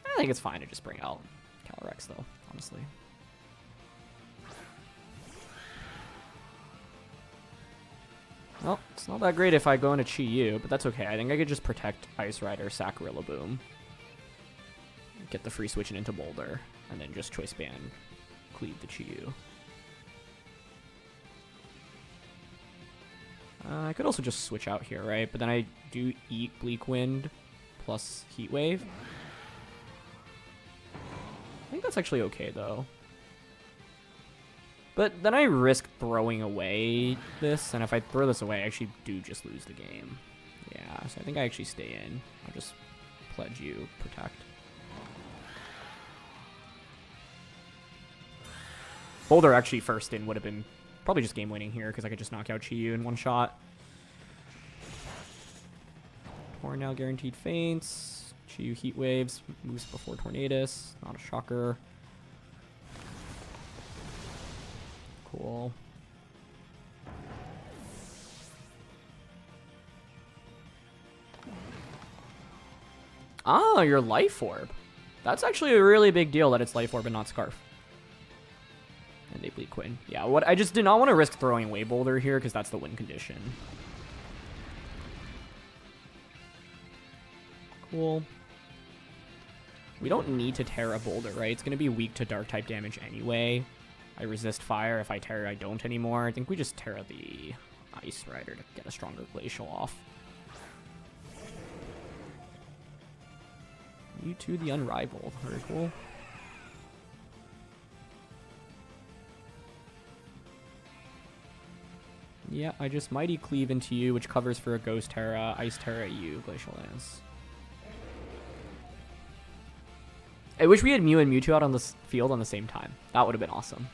I think it's fine to just bring out Calyrex, though, honestly. Well, it's not that great if I go into Chi-Yu, but that's okay. I think I could just protect Ice Rider, sack Rillaboom, get the free switching into Boulder, and then just Choice Band, cleave the Chi-Yu. I could also just switch out here, right? But then I do eat Bleak Wind plus Heat Wave. I think that's actually okay, though. But then I risk throwing away this, and if I throw this away, I actually do just lose the game. Yeah, so I think I actually stay in. I'll just Pledge you, Protect. Boulder actually first in would have been probably just game-winning here, because I could just knock out Chi-Yu in one shot. Torn now guaranteed feints. Chi-Yu Heat Waves, moves before Tornadus, not a shocker. Cool. Ah, your Life Orb. That's actually a really big deal that it's Life Orb and not Scarf. And they Bleak Wind. Yeah, what I just did not want to risk throwing away Boulder here because that's the win condition. Cool. We don't need to Terra Boulder, right? It's going to be weak to Dark type damage anyway. I resist fire. If I Terra, I don't anymore. I think we just Terra the Ice Rider to get a stronger Glacial off. You two, the Unrivaled. Very cool. Yeah, I just Mighty Cleave into you, which covers for a Ghost Terra, Ice Terra you, Glacial Lance. I wish we had Mew and Mewtwo out on this field on the same time. That would have been awesome.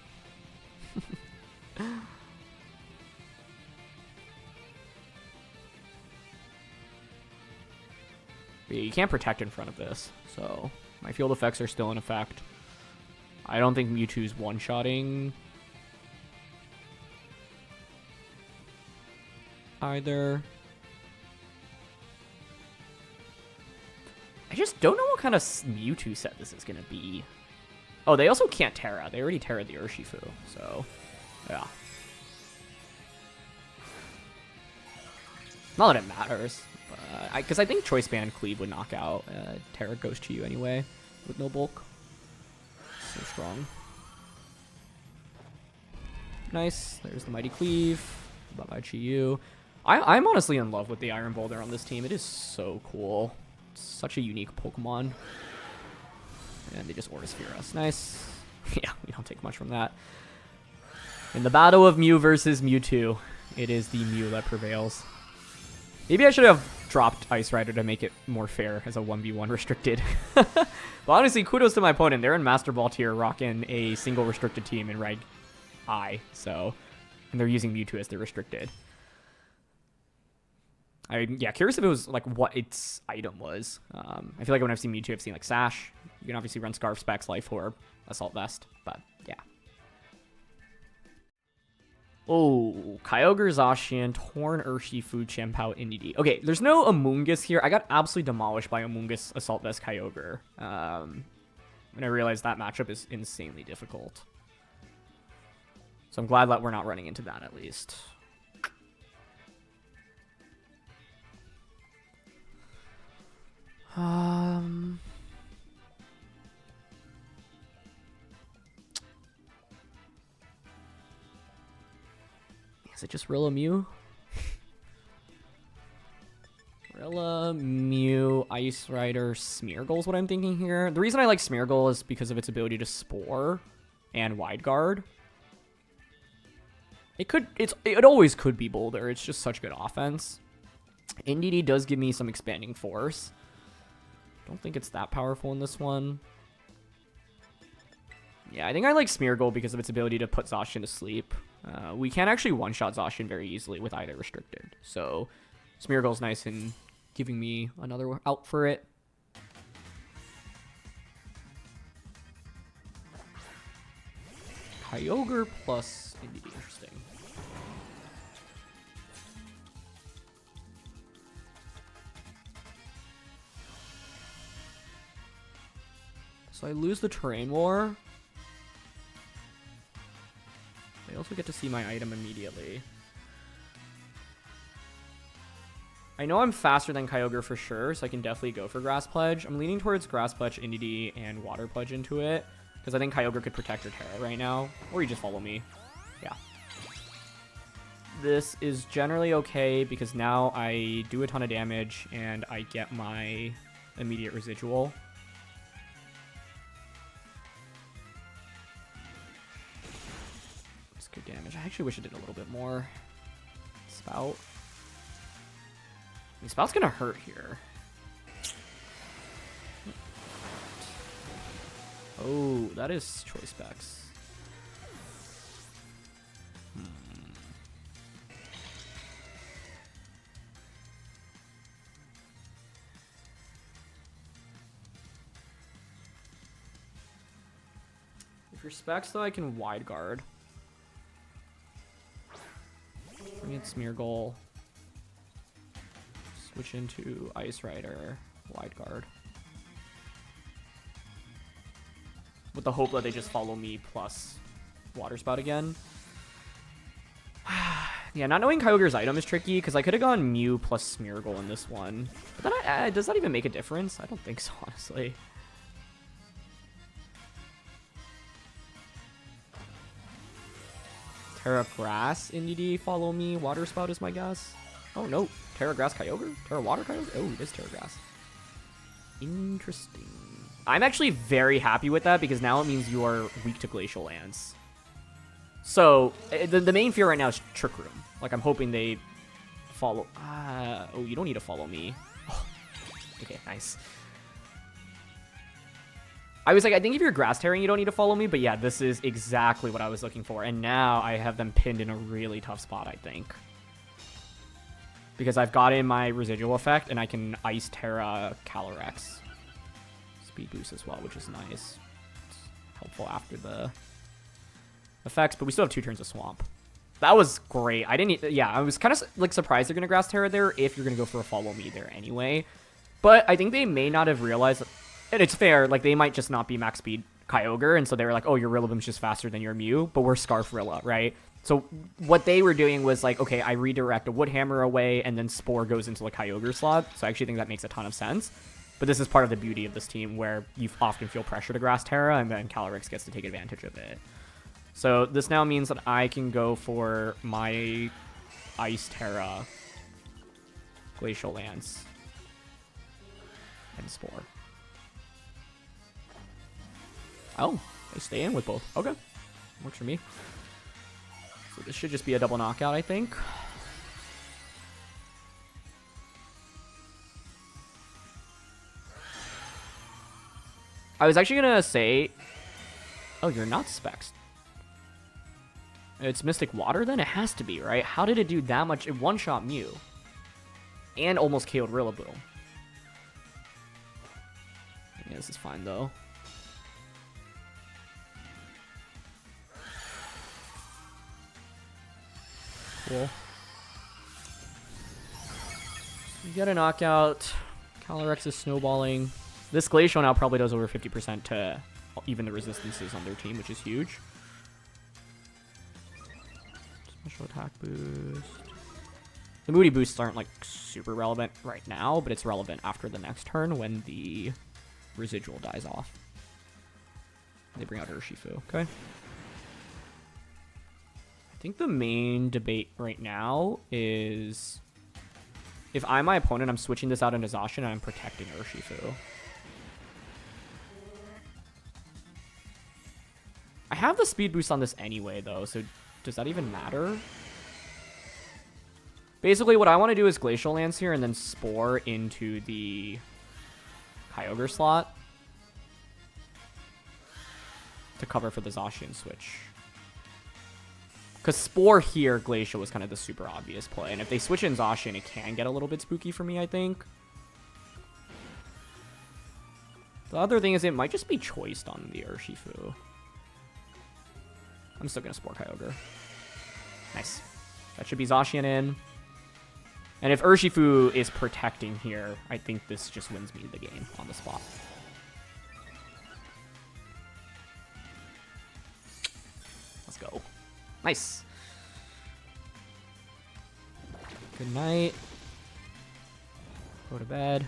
Yeah, you can't protect in front of this, so my field effects are still in effect. I don't think Mewtwo's one-shotting either. I just don't know what kind of Mewtwo set this is going to be. Oh, they also can't Terra. They already Terra'd the Urshifu, so yeah. Not that it matters, because I think Choice Band Cleave would knock out Terra Ghost to you anyway, with no bulk. So strong. Nice. There's the Mighty Cleave. Bye-bye Chi-Yu. I'm honestly in love with the Iron Boulder on this team. It is so cool. It's such a unique Pokemon. And they just Aura Sphere us. Nice. Yeah, we don't take much from that. In the battle of Mew versus Mewtwo, it is the Mew that prevails. Maybe I should have dropped Ice Rider to make it more fair as a 1v1 restricted. But honestly, kudos to my opponent. They're in Master Ball tier rocking a single restricted team in Reg I, so... And they're using Mewtwo as their restricted. Yeah, curious if it was, like, what its item was. I feel like when I've seen Mewtwo, I've seen, like, Sash. You can obviously run Scarf, Specs, Life Orb, Assault Vest, but, yeah. Oh, Kyogre, Zacian, Torn, Urshifu, Chien-Pao, Indeedee. Okay, there's no Amoonguss here. I got absolutely demolished by Amoonguss, Assault Vest, Kyogre. And I realized that matchup is insanely difficult. So I'm glad that we're not running into that, at least. Is it just Rilla Mew? Rilla, Mew, Ice Rider, Smeargle is what I'm thinking here. The reason I like Smeargle is because of its ability to Spore and Wide Guard. It always could be Boulder. It's just such good offense. Indeedee does give me some expanding force. Don't think it's that powerful in this one. Yeah, I think I like Smeargle because of its ability to put Zacian to sleep. We can actually one-shot Zacian very easily with either restricted. So Smeargle's nice in giving me another out for it. Kyogre plus Indeedee. Interesting. So I lose the Terrain War. I also get to see my item immediately. I know I'm faster than Kyogre for sure, so I can definitely go for Grass Pledge. I'm leaning towards Grass Pledge, Indeedee, and Water Pledge into it, because I think Kyogre could protect her Terra right now. Or you just follow me. Yeah. This is generally okay, because now I do a ton of damage, and I get my immediate residual. Good damage. I actually wish it did a little bit more. Spout. I mean, Spout's gonna hurt here. Oh, that is choice specs. If you're specs, though, I can wide guard. Bring in Smeargle. Switch into Ice Rider. Wide guard. With the hope that they just follow me plus Water Spout again. Yeah, not knowing Kyogre's item is tricky because I could have gone Mew plus Smeargle in this one. But then does that even make a difference? I don't think so, honestly. Terra Grass, Indeedee, follow me. Water Spout is my guess. Oh no, Terra Grass Kyogre? Terra Water Kyogre? Oh, it is Terra Grass. Interesting. I'm actually very happy with that because now it means you are weak to Glacial Lance. So, the main fear right now is Trick Room. Like, I'm hoping they follow... oh, you don't need to follow me. Oh, okay, nice. I was like, I think if you're Grass Tearing, you don't need to follow me. But yeah, this is exactly what I was looking for. And now I have them pinned in a really tough spot, I think. Because I've got in my residual effect, and I can Ice Terra Calyrex. Speed boost as well, which is nice. It's helpful after the effects, but we still have 2 turns of Swamp. That was great. I didn't... Yeah, I was kind of like surprised they're going to Grass Terra there if you're going to go for a follow me there anyway. But I think they may not have realized... And it's fair, like, they might just not be max speed Kyogre, and so they were like, oh, your Rillaboom's just faster than your Mew, but we're Scarf Rilla, right? So what they were doing was like, okay, I redirect a Wood Hammer away, and then Spore goes into the Kyogre slot, so I actually think that makes a ton of sense. But this is part of the beauty of this team, where you often feel pressure to Grass Terra, and then Calyrex gets to take advantage of it. So this now means that I can go for my Ice Terra, Glacial Lance, and Spore. Oh, They stay in with both. Okay. Works for me. So this should just be a double knockout, I think. I was actually gonna say... Oh, you're not Specs. It's Mystic Water then? It has to be, right? How did it do that much? It one-shot Mew. And almost KO'd Rillaboom. Yeah, this is fine, though. Cool. You get a knockout. Calyrex is snowballing. This Glacial now probably does over 50% to even the resistances on their team, which is huge. Special attack boost. The Moody boosts aren't like super relevant right now, but it's relevant after the next turn when the residual dies off. They bring out Urshifu. Okay. I think the main debate right now is if I'm my opponent, I'm switching this out into Zacian and I'm protecting Urshifu. I have the speed boost on this anyway, though, so does that even matter? Basically, what I want to do is Glacial Lance here and then Spore into the Kyogre slot to cover for the Zacian switch. Because Spore here, Glacial was kind of the super obvious play. And if they switch in Zacian, it can get a little bit spooky for me, I think. The other thing is it might just be choiced on the Urshifu. I'm still going to Spore Kyogre. Nice. That should be Zacian in. And if Urshifu is protecting here, I think this just wins me the game on the spot. Let's go. Nice. Good night. Go to bed.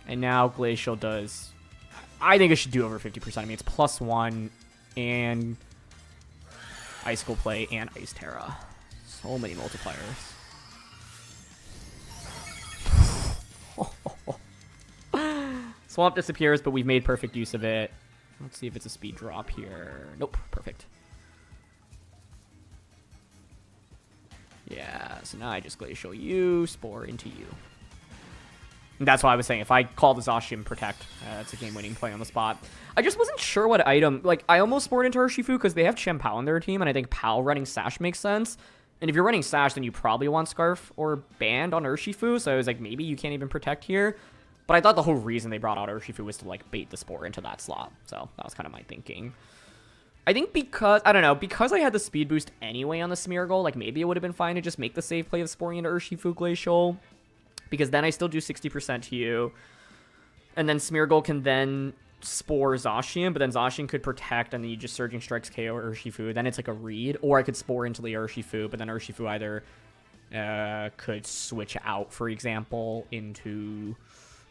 And now Glacial does... I think it should do over 50%. I mean, it's +1 and Icicle Play and Ice Terra. So many multipliers. Swamp disappears, but we've made perfect use of it. Let's see if it's a speed drop here. Nope, perfect. Yeah, so now I just Glacial you, Spore into you. And that's why I was saying, if I call the Zacian Protect, it's a game-winning play on the spot. I just wasn't sure what item... Like, I almost Spored into Urshifu because they have Chien-Pao on their team, and I think Pao running Sash makes sense. And if you're running Sash, then you probably want Scarf or Band on Urshifu, so I was like, maybe you can't even Protect here. But I thought the whole reason they brought out Urshifu was to, like, bait the Spore into that slot. So that was kind of my thinking. I think because, I don't know, because I had the speed boost anyway on the Smeargle, like, maybe it would have been fine to just make the safe play of Sporing into Urshifu Glacial. Because then I still do 60% to you. And then Smeargle can then Spore Zacian, but then Zacian could Protect, and then you just Surging Strikes KO Urshifu. Then it's like a read. Or I could Spore into the Urshifu, but then Urshifu either could switch out, for example, into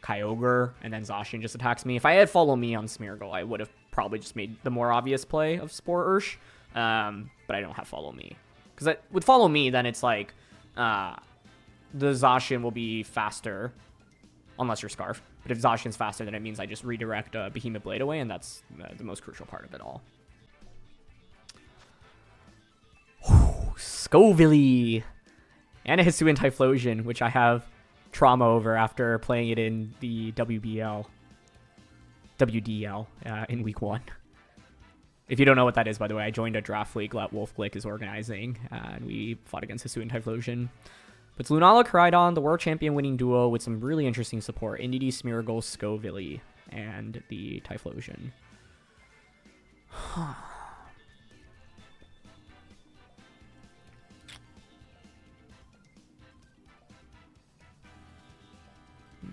Kyogre, and then Zacian just attacks me. If I had Follow Me on Smeargle, I would have probably just made the more obvious play of Spore Ursh. But I don't have Follow Me. Because with Follow Me, then it's like... the Zacian will be faster, unless you're Scarf. But if Zacian's faster, then it means I just redirect Behemoth Blade away, and that's the most crucial part of it all. Scoville! And a Hisuian Typhlosion, which I have trauma over after playing it in the WDL in Week 1. If you don't know what that is, by the way, I joined a draft league that Wolfglick is organizing, and we fought against Hisuian Typhlosion. But it's Lunala Koraidon, the world champion winning duo with some really interesting support. Indeedee, Smeargle, Scoville, and the Typhlosion.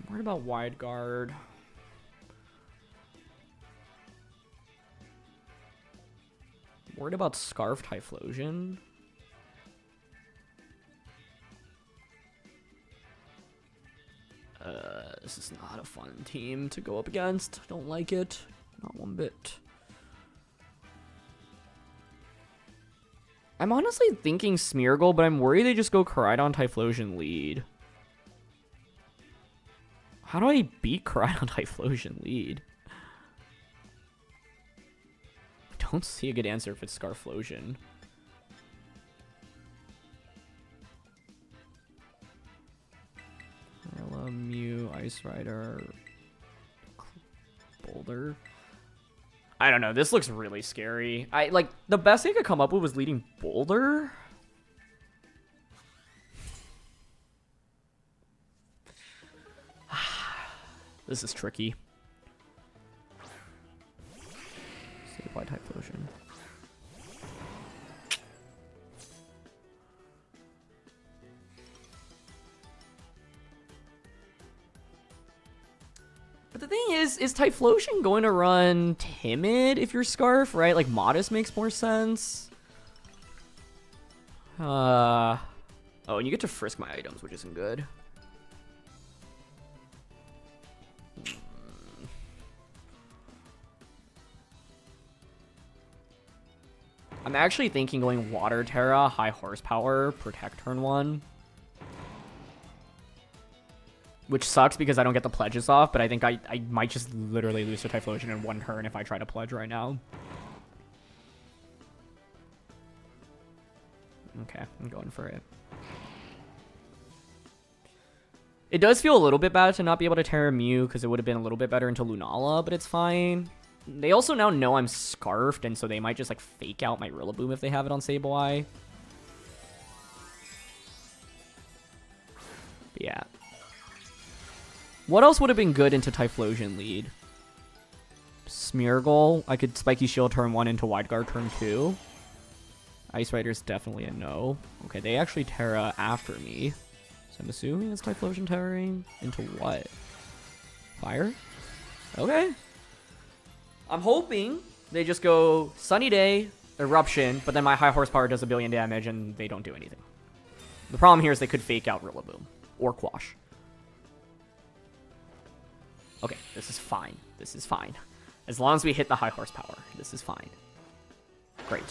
What about Wide Guard? Worried about Scarf Typhlosion? This is not a fun team to go up against. Don't like it. Not one bit. I'm honestly thinking Smeargle, but I'm worried they just go Koraidon Typhlosion lead. How do I beat Koraidon Typhlosion lead? don't see a good answer if it's Scarflosion. MEW, Ice Rider, Boulder. I don't know. This looks really scary. Like the best I could come up with was leading Boulder. This is tricky. Statewide Typhlosion. But the thing is Typhlosion going to run Timid if you're Scarf, right? Like Modest makes more sense. Oh, and you get to frisk my items, which isn't good. I'm actually thinking going Water Terra, high horsepower, protect turn 1. Which sucks because I don't get the pledges off, but I think I might just literally lose to Typhlosion in 1 turn if I try to pledge right now. Okay, I'm going for it. It does feel a little bit bad to not be able to Terra MEW because it would have been a little bit better into Lunala, but it's fine. They also now know I'm Scarfed, and so they might just like fake out my Rillaboom if they have it on Sableye. But yeah. What else would have been good into Typhlosion lead? Smeargle. I could Spiky Shield turn 1 into Wide Guard turn 2. Ice Rider's definitely a no. Okay, they actually Terra after me. So I'm assuming it's Typhlosion Terraing into what? Fire? Okay. I'm hoping they just go Sunny Day, Eruption, but then my high horsepower does 1 billion damage and they don't do anything. The problem here is they could fake out Rillaboom or Quash. Okay, this is fine. This is fine. As long as we hit the high horsepower, this is fine. Great.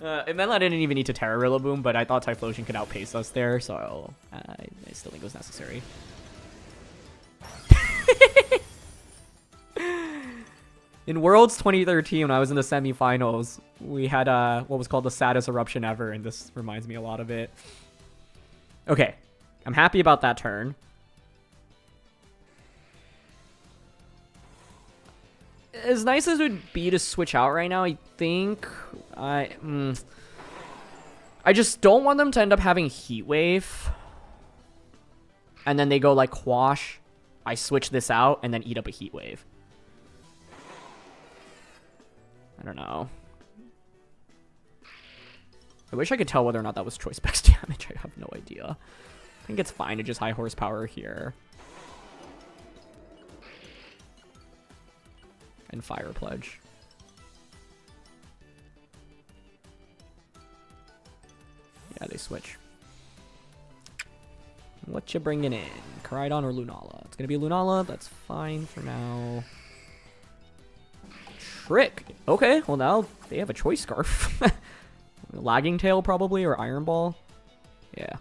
Admittedly, I didn't even need to Terra Rillaboom, but I thought Typhlosion could outpace us there, so I still think it was necessary. In Worlds 2013, when I was in the semifinals, we had what was called the saddest eruption ever, and this reminds me a lot of it. Okay, I'm happy about that turn. As nice as it would be to switch out right now, I think I just don't want them to end up having Heat Wave. And then they go like Quash. I switch this out and then eat up a Heat Wave. I don't know. I wish I could tell whether or not that was choice specs damage. I have no idea. I think it's fine to just high horsepower here. And Fire Pledge. Yeah, they switch. What you bringing in? Koraidon or Lunala? It's gonna be Lunala. That's fine for now. Trick. Okay, well now they have a choice scarf. Lagging Tail probably, or Iron Ball. Yeah.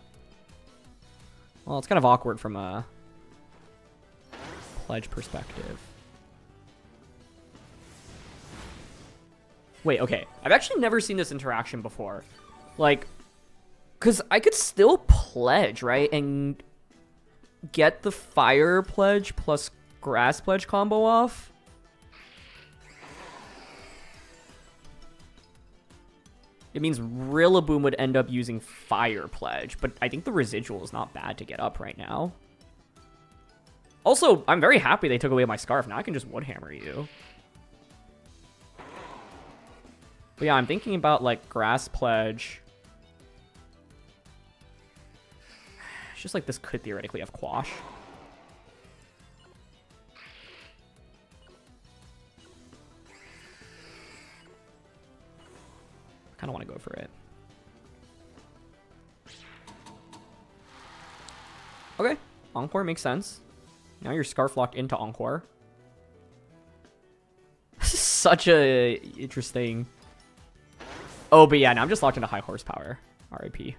Well, it's kind of awkward from a pledge perspective. Wait, okay. I've actually never seen this interaction before. Like, because I could still pledge, right? And get the Fire Pledge plus Grass Pledge combo off. It means Rillaboom would end up using Fire Pledge, but I think the residual is not bad to get up right now. Also, I'm very happy they took away my Scarf. Now I can just Woodhammer you. But yeah, I'm thinking about, like, Grass Pledge. It's just like this could theoretically have Quash. I kind of want to go for it. Okay, Encore makes sense. Now you're Scarf locked into Encore. This is such a interesting... Oh, but yeah, now I'm just locked into high horsepower. RIP. You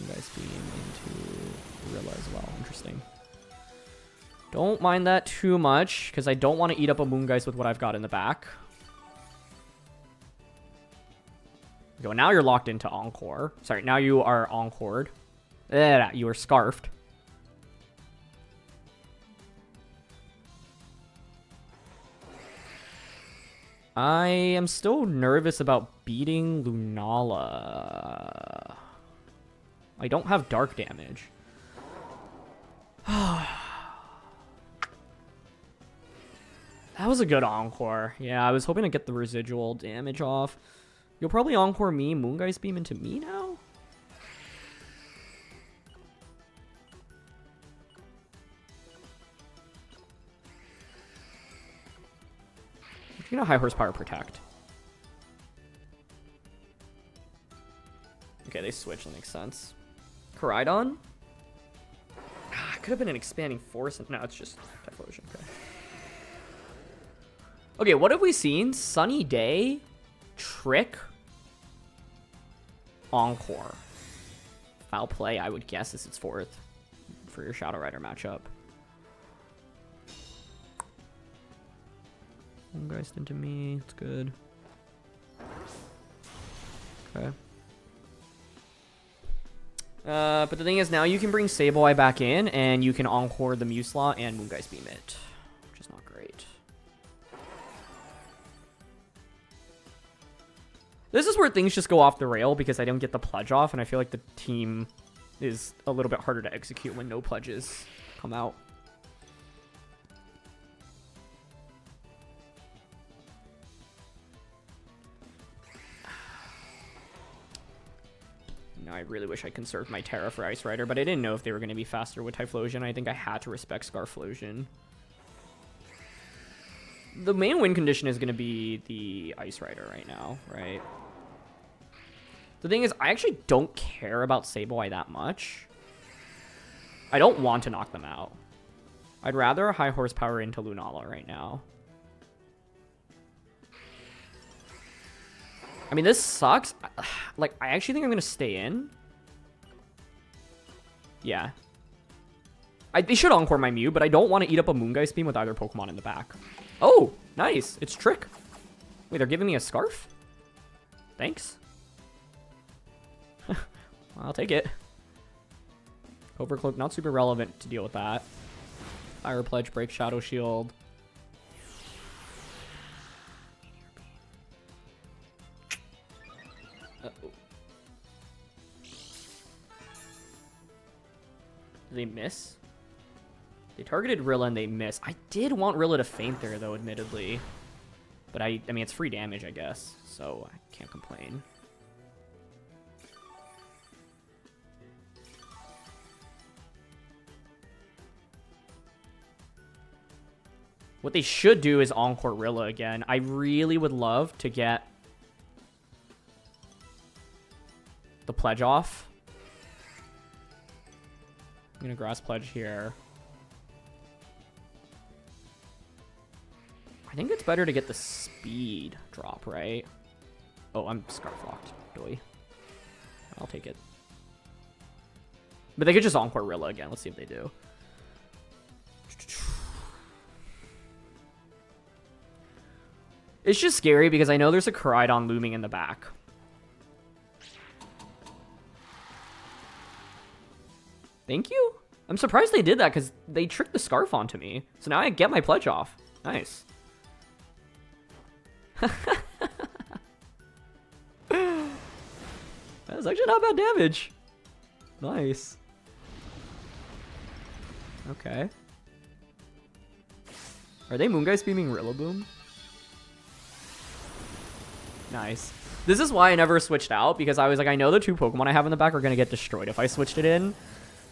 guys Moongeist Beam into Rilla as well. Interesting. Don't mind that too much, because I don't want to eat up a Moongeist with what I've got in the back. Okay, well, now you're locked into Encore. Sorry, now you are Encored. You are Scarfed. I am still nervous about beating Lunala. I don't have dark damage. That was a good Encore. Yeah, I was hoping to get the residual damage off. You'll probably Encore me, Moongeist Beam into me now? You're gonna High Horsepower Protect. Okay, they switch, that makes sense. Koraidon? Could have been an Expanding Force. No, it's just Typhlosion. Okay. Okay, what have we seen? Sunny Day, Trick, Encore. Foul Play, I would guess, is its fourth for your Shadow Rider matchup. Moongeist into me, it's good. Okay. But the thing is, now you can bring Sableye back in, and you can Encore the Muslaw and Moongeist Beam it, which is not great. This is where things just go off the rail, because I don't get the pledge off, and I feel like the team is a little bit harder to execute when no pledges come out. I really wish I conserved my Terra for Ice Rider, but I didn't know if they were going to be faster with Typhlosion. I think I had to respect Scarflosion. The main win condition is going to be the Ice Rider right now, right? The thing is, I actually don't care about Sableye that much. I don't want to knock them out. I'd rather High Horsepower into Lunala right now. I mean, this sucks. Like, I actually think I'm going to stay in. Yeah. They should Encore my Mew, but I don't want to eat up a Moongeist Beam with either Pokemon in the back. Oh, nice. It's Trick. Wait, they're giving me a Scarf? Thanks. I'll take it. Overcloak, not super relevant to deal with that. Fire Pledge, Break Shadow Shield. They miss? They targeted Rilla and they miss. I did want Rilla to faint there, though, admittedly. But I mean, it's free damage, I guess. So I can't complain. What they should do is Encore Rilla again. I really would love to get the pledge off. I'm going to Grass Pledge here. I think it's better to get the speed drop, right? Oh, I'm Scarf Locked. Doy. I'll take it. But they could just Encore Rilla again. Let's see if they do. It's just scary because I know there's a Koraidon looming in the back. Thank you? I'm surprised they did that because they tricked the Scarf onto me. So now I get my pledge off. Nice. That was actually not bad damage. Nice. Okay. Are they Moongeist beaming Rillaboom? Nice. This is why I never switched out, because I was like, I know the two Pokemon I have in the back are going to get destroyed if I switched it in.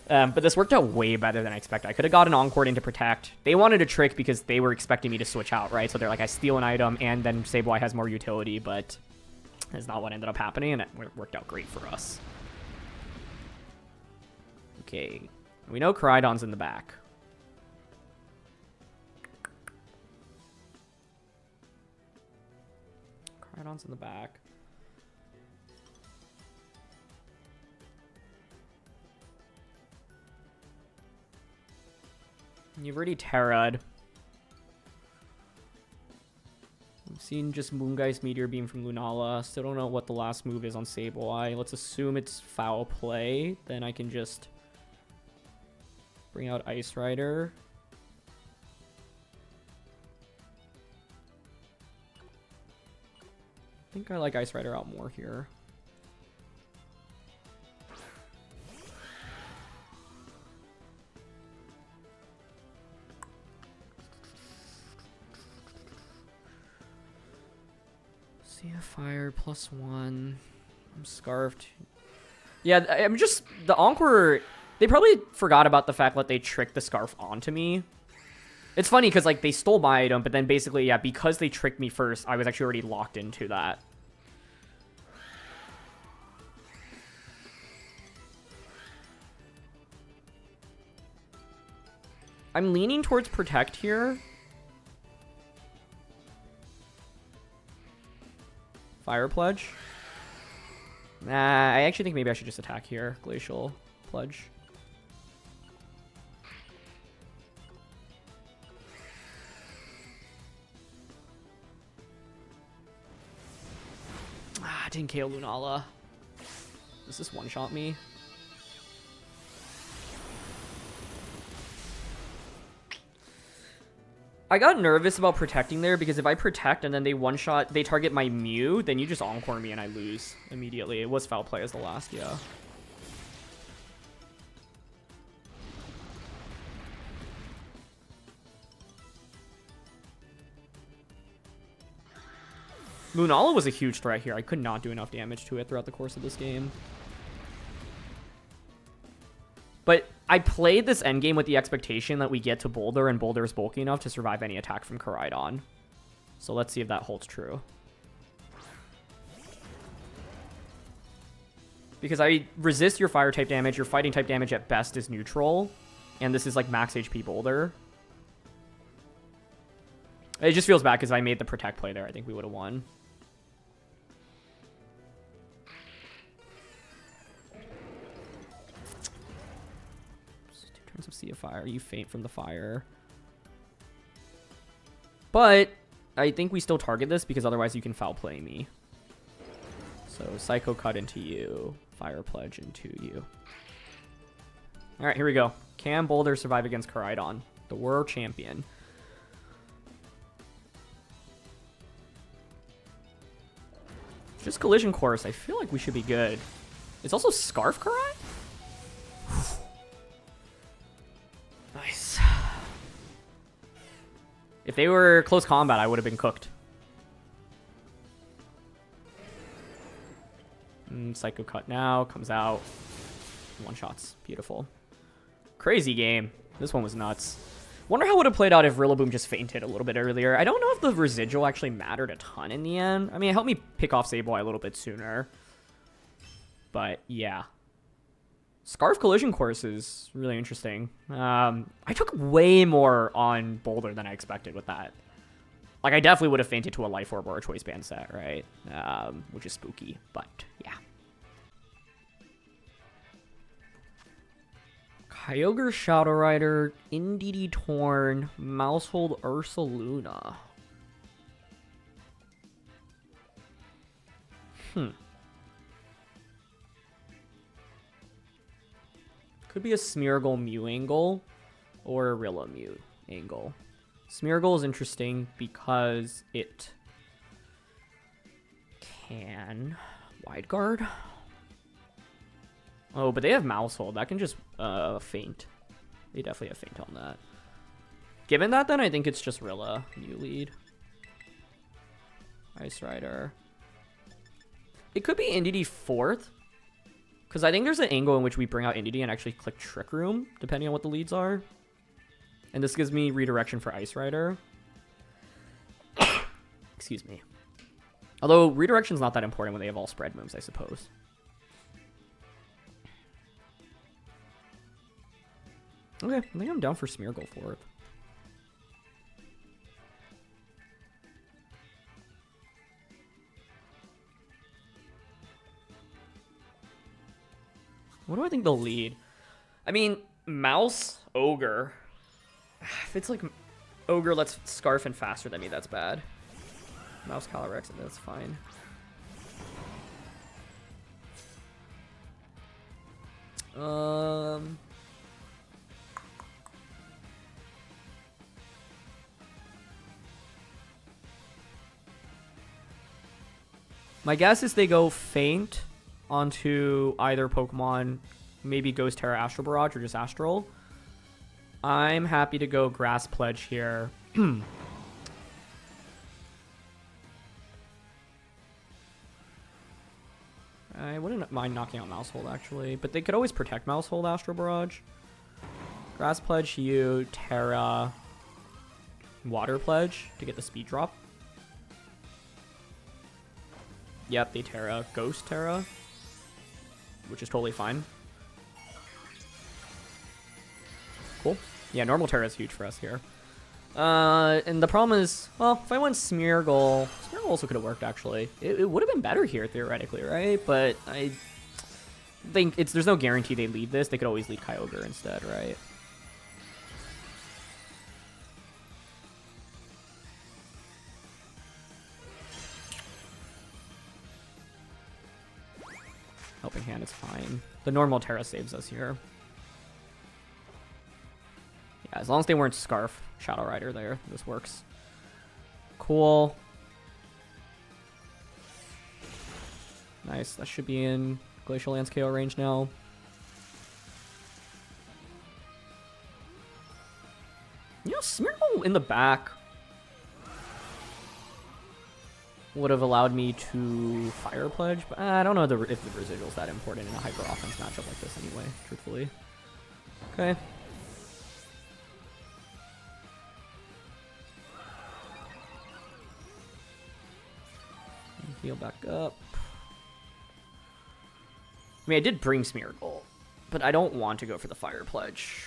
But this worked out way better than I expected. I could have gotten Encore into Protect. They wanted a trick because they were expecting me to switch out, right? So they're like, I steal an item, and then Sableye has more utility, but that's not what ended up happening, and it worked out great for us. Okay. We know Koraidon's in the back. Koraidon's in the back. You've already Terra'd. We've seen just Moongeist Meteor Beam from Lunala. Still don't know what the last move is on Sableye. Let's assume it's foul play. Then I can just bring out Ice Rider. I think I like Ice Rider out more here. See a fire +1. I'm scarfed. Yeah, I'm just the Encore. They probably forgot about the fact that they tricked the scarf onto me. It's funny because like they stole my item, but then basically, yeah, because they tricked me first, I was actually already locked into that. I'm leaning towards Protect here. Fire Pledge. Nah, I actually think maybe I should just attack here. Glacial Pledge. Ah, didn't KO Lunala. Does this one-shot me? I got nervous about protecting there because if I protect and then they one-shot, they target my Mew, then you just Encore me and I lose immediately. It was foul play as the last, yeah. Lunala was a huge threat here. I could not do enough damage to it throughout the course of this game. But I played this endgame with the expectation that we get to Boulder, and Boulder is bulky enough to survive any attack from Koraidon. So let's see if that holds true. Because I resist your fire type damage, your fighting type damage at best is neutral, and this is like max HP Boulder. It just feels bad because if I made the protect play there, I think we would have won. Of Sea of Fire. You faint from the fire. But I think we still target this because otherwise you can foul play me. So Psycho Cut into you. Fire Pledge into you. Alright, here we go. Can Boulder survive against Koraidon, the world champion? Just Collision Course. I feel like we should be good. It's also Scarf Karai? Nice. If they were close combat, I would have been cooked. Psycho Cut now. Comes out. One shots. Beautiful. Crazy game. This one was nuts. Wonder how it would have played out if Rillaboom just fainted a little bit earlier. I don't know if the residual actually mattered a ton in the end. I mean, it helped me pick off Sableye a little bit sooner. But, yeah. Scarf Collision Course is really interesting. I took way more on Boulder than I expected with that. Like, I definitely would have fainted to a Life Orb or a Choice Band set, right? Which is spooky, but yeah. Kyogre Shadow Rider, Indeedee Torn, Mousehold Ursaluna. Could be a Smeargle Mew angle or a Rilla Mew angle. Smeargle is interesting because it can Wide Guard. Oh, but they have Mousehold. That can just faint. They definitely have faint on that. Given that, then I think it's just Rilla Mew lead. Ice Rider. It could be Indeedee 4th. Because I think there's an angle in which we bring out Indeedee and actually click Trick Room, depending on what the leads are. And this gives me redirection for Ice Rider. Excuse me. Although redirection's not that important when they have all spread moves, I suppose. Okay, I think I'm down for Smeargle 4th. What do I think they'll lead? I mean, Mouse, Ogre. If it's like Ogre lets Scarf and faster than me, that's bad. Mouse Calyrex, that's fine. My guess is they go Faint onto either Pokemon, maybe Ghost Terra, Astral Barrage, or just Astral. I'm happy to go Grass Pledge here. I wouldn't mind knocking out Mousehold, actually. But they could always protect Mousehold, Astral Barrage. Grass Pledge, you, Terra, Water Pledge to get the speed drop. Yep, they Terra. Ghost Terra, which is totally fine. Cool. Yeah, normal Terra is huge for us here. And the problem is, well, if I went Smeargle also could have worked, actually. It would have been better here, theoretically, right? But I think there's no guarantee they lead this. They could always lead Kyogre instead, right? Helping Hand is fine. The normal Terra saves us here. Yeah, as long as they weren't Scarf, Shadow Rider there, this works. Cool. Nice, that should be in Glacial Lance KO range now. You know, Smeargle in the back would have allowed me to Fire Pledge, but I don't know if the residual's that important in a hyper offense matchup like this anyway, truthfully. Okay. Heal back up. I mean, I did bring Smeargle, but I don't want to go for the Fire Pledge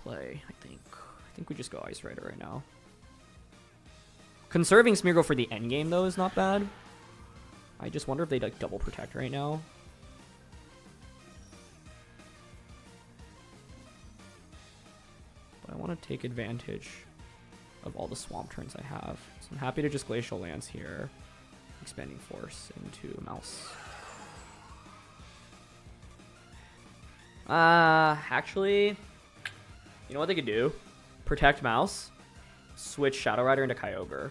play, I think. I think we just go Ice Rider right now. Conserving Smeargle for the endgame, though, is not bad. I just wonder if they'd, like, double protect right now. But I want to take advantage of all the Swamp turns I have. So I'm happy to just Glacial Lance here. Expanding Force into Mouse. Actually, you know what they could do? Protect Mouse, switch Shadow Rider into Kyogre.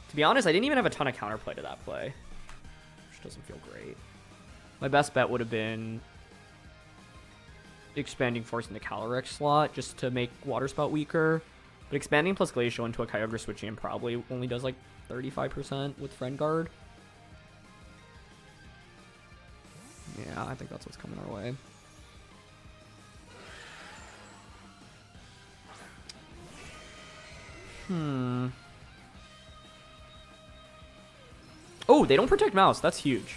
To be honest, I didn't even have a ton of counterplay to that play, which doesn't feel great. My best bet would have been expanding Force into Calyrex slot just to make Water Spout weaker. But expanding plus Glacial into a Kyogre switching in probably only does like 35% with Friend Guard. Yeah, I think that's what's coming our way. Oh, they don't protect Mouse. That's huge.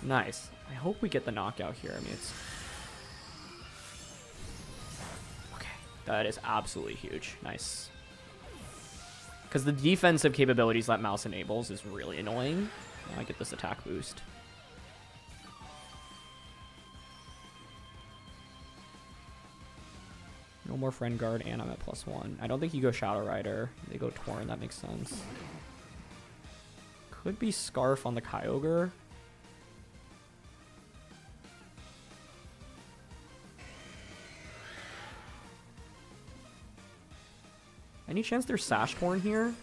Nice. I hope we get the knockout here. I mean, it's... Okay. That is absolutely huge. Nice. Because the defensive capabilities that Mouse enables is really annoying. Now I get this attack boost. No more Friend Guard, and I'm at +1. I don't think you go Shadow Rider. They go Torn. That makes sense. Could be Scarf on the Kyogre. Any chance there's Sash Torn here?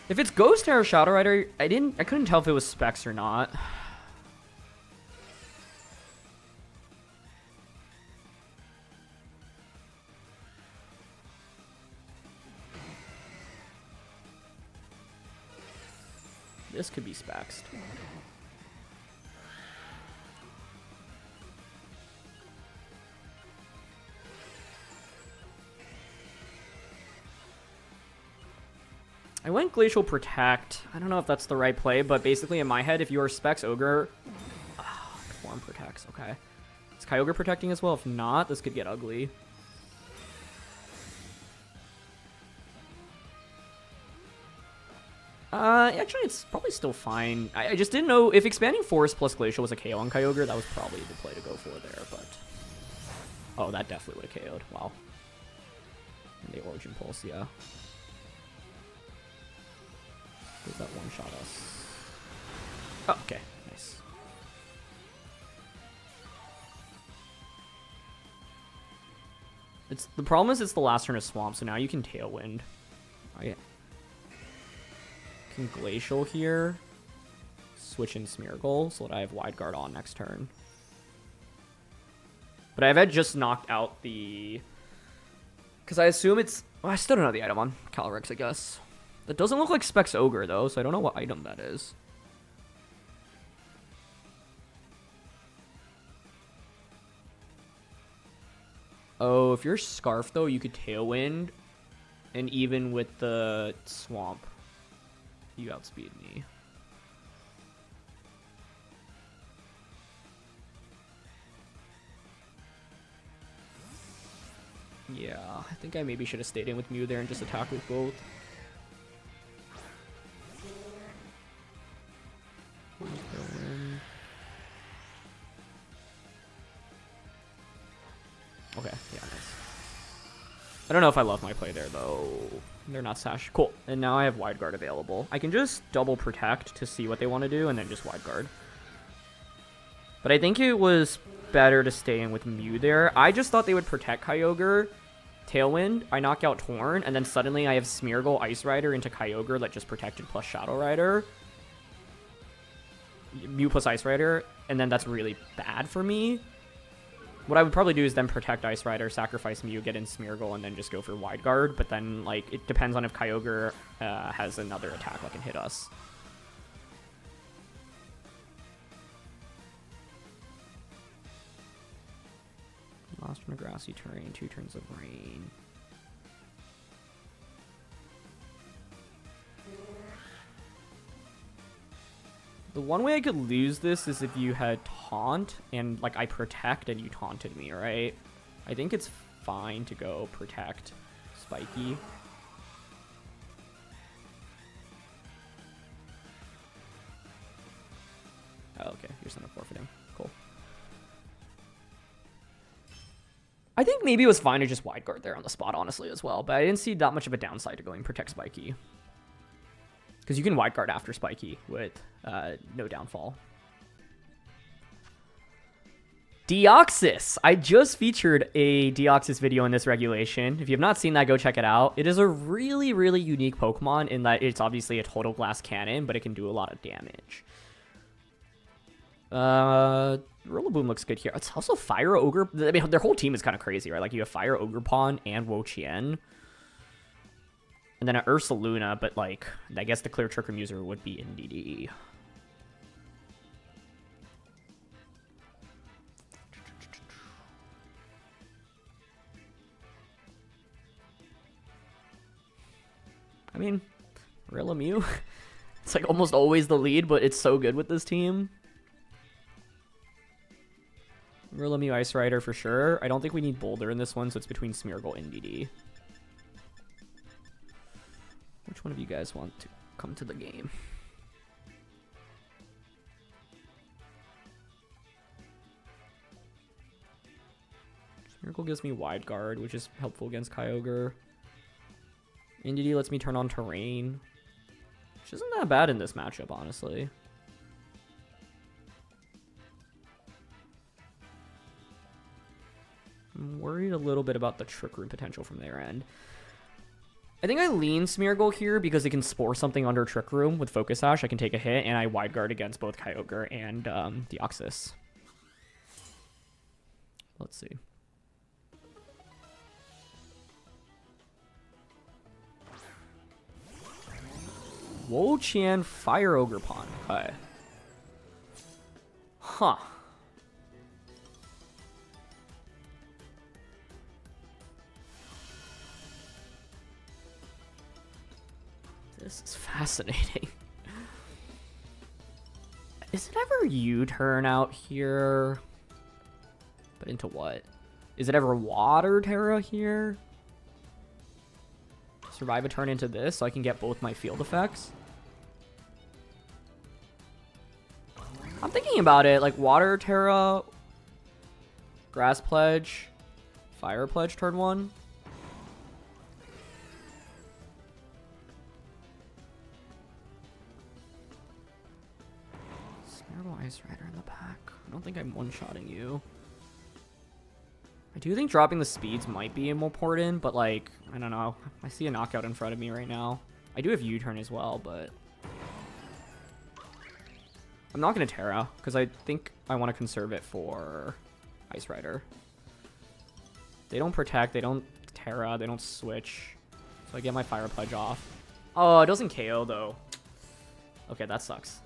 If it's Ghost Terra Shadow Rider, I couldn't tell if it was Specs or not. This could be Spexed. I went Glacial Protect. I don't know if that's the right play, but basically in my head, if you're Specs Ogre... Form protects, okay. Is Kyogre protecting as well? If not, this could get ugly. Actually, it's probably still fine. I just didn't know if Expanding Force plus Glacial was a KO on Kyogre. That was probably the play to go for there, but... Oh, that definitely would have KO'd. Wow. And the Origin Pulse, yeah. Does that one-shot us? Oh, okay. Nice. The problem is it's the last turn of Swamp, so now you can Tailwind. I can Glacial here. Switch in Smeargle so that I have Wide Guard on next turn. But I've had just knocked out the... Because I assume it's... Well, I still don't know the item on Calyrex, I guess. That doesn't look like Specs Ogre, though, so I don't know what item that is. Oh, if you're Scarf, though, you could Tailwind. And even with the Swamp, you outspeed me. Yeah, I think I maybe should have stayed in with Mew there and just attacked with both. Okay, yeah, nice. I don't know if I love my play there, though. They're not Sash. Cool. And now I have Wide Guard available. I can just double Protect to see what they want to do and then just Wide Guard. But I think it was better to stay in with Mew there. I just thought they would protect Kyogre, Tailwind, I knock out Torn, and then suddenly I have Smeargle, Ice Rider into Kyogre that just protected plus Shadow Rider. Mew plus Ice Rider, and then that's really bad for me. What I would probably do is then protect Ice Rider, sacrifice Mew, get in Smeargle, and then just go for Wide Guard. But then, like, it depends on if Kyogre has another attack that can hit us. Lost from a grassy terrain, 2 turns of rain. The one way I could lose this is if you had Taunt and, like, I Protect and you taunted me, right? I think it's fine to go Protect Spiky. Oh, okay. You're Son of Forfeiting. Cool. I think maybe it was fine to just Wide Guard there on the spot, honestly, as well. But I didn't see that much of a downside to going Protect Spiky. Because you can Wide Guard after Spiky with no downfall. Deoxys! I just featured a Deoxys video in this regulation. If you have not seen that, go check it out. It is a really, really unique Pokemon in that it's obviously a total glass cannon, but it can do a lot of damage. Rillaboom looks good here. It's also Fire Ogre. I mean, their whole team is kind of crazy, right? Like, you have Fire Ogerpon and Wo-Chien. And then an Ursaluna, but, like, I guess the clear Trick Room user would be NDD. I mean, Rillamew. It's, like, almost always the lead, but it's so good with this team. Rillamew Ice Rider for sure. I don't think we need Boulder in this one, so it's between Smeargle and NDD. Which one of you guys want to come to the game? Smeargle gives me Wide Guard, which is helpful against Kyogre. NDD lets me turn on Terrain, which isn't that bad in this matchup, honestly. I'm worried a little bit about the Trick Room potential from their end. I think I lean Smeargle here because it can Spore something under Trick Room with Focus Sash. I can take a hit, and I Wide Guard against both Kyogre and Deoxys. Let's see. Wo-Chien Fire Ogerpon. Okay. Huh. This is fascinating. Is it ever U-turn out here? But into what? Is it ever Water Terra here? Survive a turn into this so I can get both my field effects? I'm thinking about it, like Water Terra, Grass Pledge, Fire Pledge turn 1. Smeargle Ice Rider in the pack. I don't think I'm one-shotting you. I do think dropping the speeds might be important, but like, I don't know. I see a knockout in front of me right now. I do have U-turn as well, but I'm not going to Terra because I think I want to conserve it for Ice Rider. They don't protect, they don't Terra, they don't switch. So I get my Fire Pledge off. Oh, it doesn't KO though. Okay, that sucks.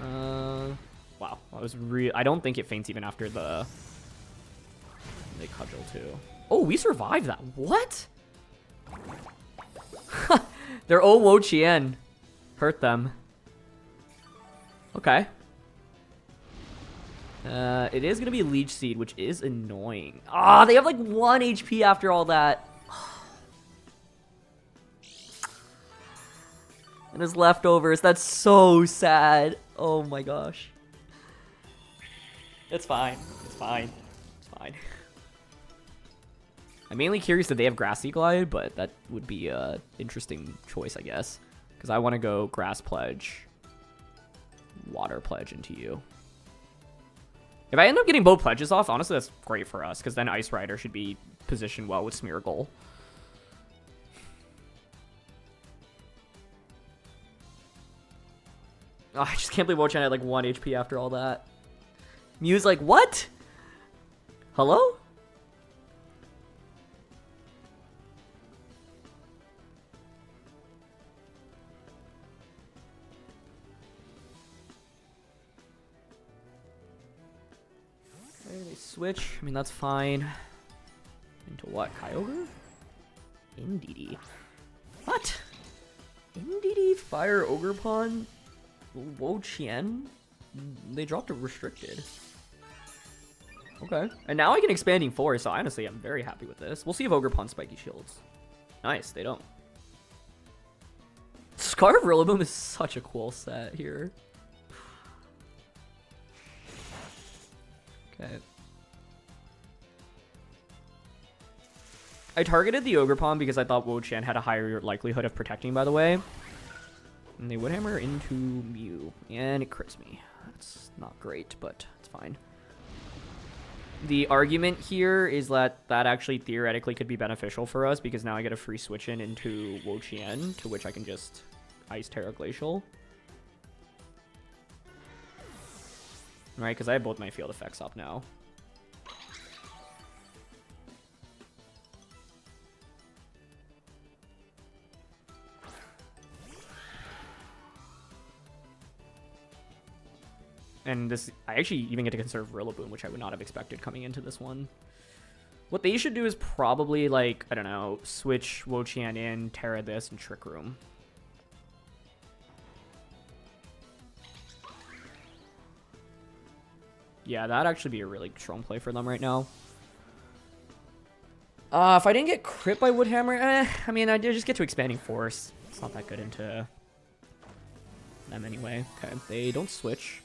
Wow, that was real. I don't think it faints even after they cudgel too. Oh, we survived that. What? Their old Wo Chien hurt them. Okay. It is gonna be Leech Seed, which is annoying. Ah, they have like 1 HP after all that. And his leftovers. That's so sad. Oh my gosh. It's fine. It's fine. It's fine. I'm mainly curious that they have Grassy Glide, but that would be a interesting choice, I guess. Because I want to go Grass Pledge, Water Pledge into you. If I end up getting both pledges off, honestly, that's great for us, because then Ice Rider should be positioned well with Smeargle. Oh, I just can't believe Wo-Chan had like 1 HP after all that. Mew's like, what? Hello? Okay, they switch. I mean, that's fine. Into what? Kyogre? Indeedee. What? Indeedee, Fire Ogerpon, Wo-Chien? They dropped a restricted. Okay. And now I can Expanding Force, so honestly, I'm very happy with this. We'll see if Ogerpon Spiky Shields. Nice, they don't. Scarf Rillaboom is such a cool set here. Okay. I targeted the Ogerpon because I thought Wo-Chien had a higher likelihood of protecting, by the way. And they Woodhammer into Mew. And it crits me. That's not great, but it's fine. The argument here is that actually theoretically could be beneficial for us because now I get a free switch in into Wo-Chien, to which I can just Ice Terra Glacial. Right, because I have both my field effects up now. And this, I actually even get to conserve Rillaboom, which I would not have expected coming into this one. What they should do is probably, like, I don't know, switch Wo-Chien in, Terra this, and Trick Room. Yeah, that'd actually be a really strong play for them right now. If I didn't get crit by Woodhammer, I mean, I did just get to Expanding Force. It's not that good into them anyway. Okay, they don't switch.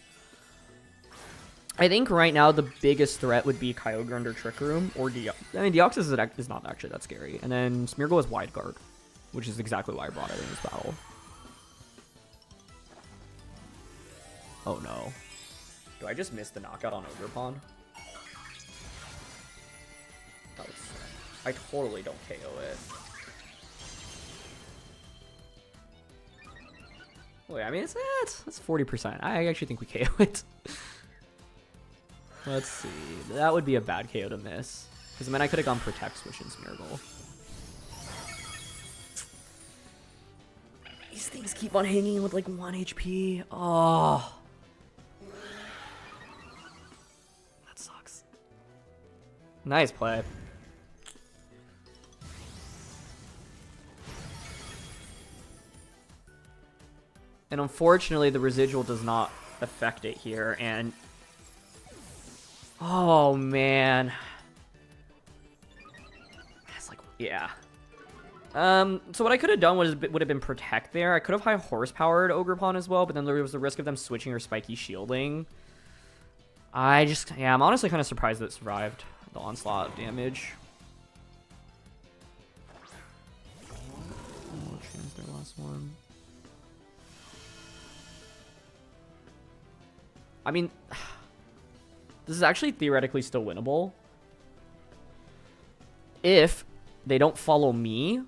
I think right now the biggest threat would be Kyogre under Trick Room or Deoxys. I mean, Deoxys is not actually that scary. And then Smeargle is Wide Guard, which is exactly why I brought it in this battle. Oh no. Do I just miss the knockout on Ogerpon? I totally don't KO it. Wait, I mean, that's 40%. I actually think we KO it. Let's see. That would be a bad KO to miss. Because I mean, I could have gone Protect Switch in Smeargle. These things keep on hanging with like 1 HP. Oh. That sucks. Nice play. And unfortunately, the residual does not affect it here. And oh man. That's like, yeah. So what I could have done would have been Protect there. I could have high horsepowered Ogerpon as well, but then there was the risk of them switching or Spiky shielding. I'm honestly kind of surprised that it survived. the onslaught damage. Oh, chance their last one. I mean, this is actually theoretically still winnable. If they don't follow me,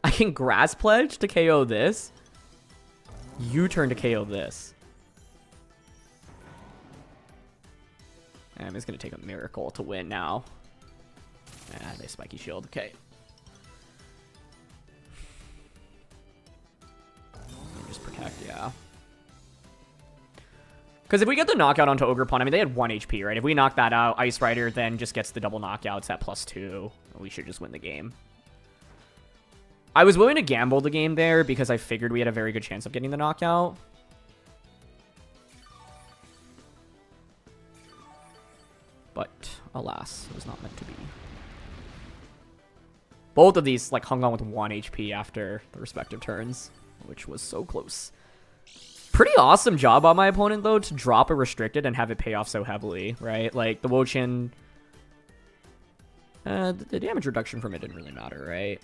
I can Grass Pledge to KO this. U-turn to KO this. And it's going to take a miracle to win now. They Spiky Shield. Okay. And just protect, yeah. Because if we get the knockout onto Ogerpon, I mean, they had 1 HP, right? If we knock that out, Ice Rider then just gets the double knockouts at +2. We should just win the game. I was willing to gamble the game there because I figured we had a very good chance of getting the knockout. But, alas, it was not meant to be. Both of these, like, hung on with 1 HP after the respective turns, which was so close. Pretty awesome job on my opponent, though, to drop a restricted and have it pay off so heavily, right? Like, the Wo-Chien... the damage reduction from it didn't really matter, right?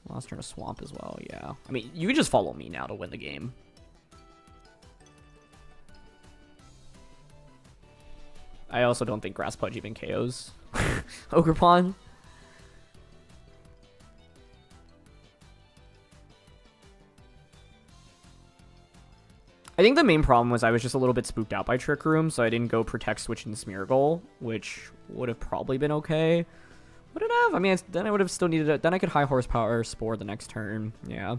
Last turn a Swamp as well, yeah. I mean, you can just follow me now to win the game. I also don't think Grass Pledge even KOs Ogerpon. I think the main problem was I was just a little bit spooked out by Trick Room, so I didn't go Protect, Switch, and Smeargle, which would have probably been okay. Would it have? I mean, then I would have still needed it. Then I could High Horsepower Spore the next turn. Yeah.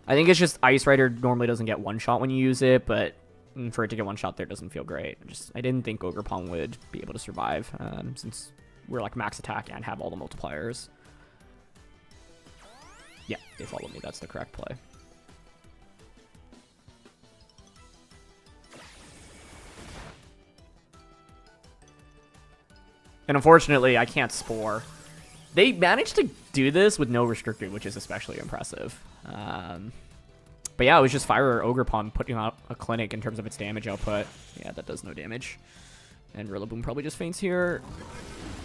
I think it's just Ice Rider normally doesn't get one shot when you use it, but for it to get one shot there doesn't feel great. I didn't think Ogerpon would be able to survive, since we're like max attack and have all the multipliers. Yeah, they follow me. That's the correct play. And unfortunately, I can't Spore. They managed to do this with no restricted, which is especially impressive. But yeah, it was just Fire or Ogerpon putting out a clinic in terms of its damage output. Yeah, that does no damage. And Rillaboom probably just faints here.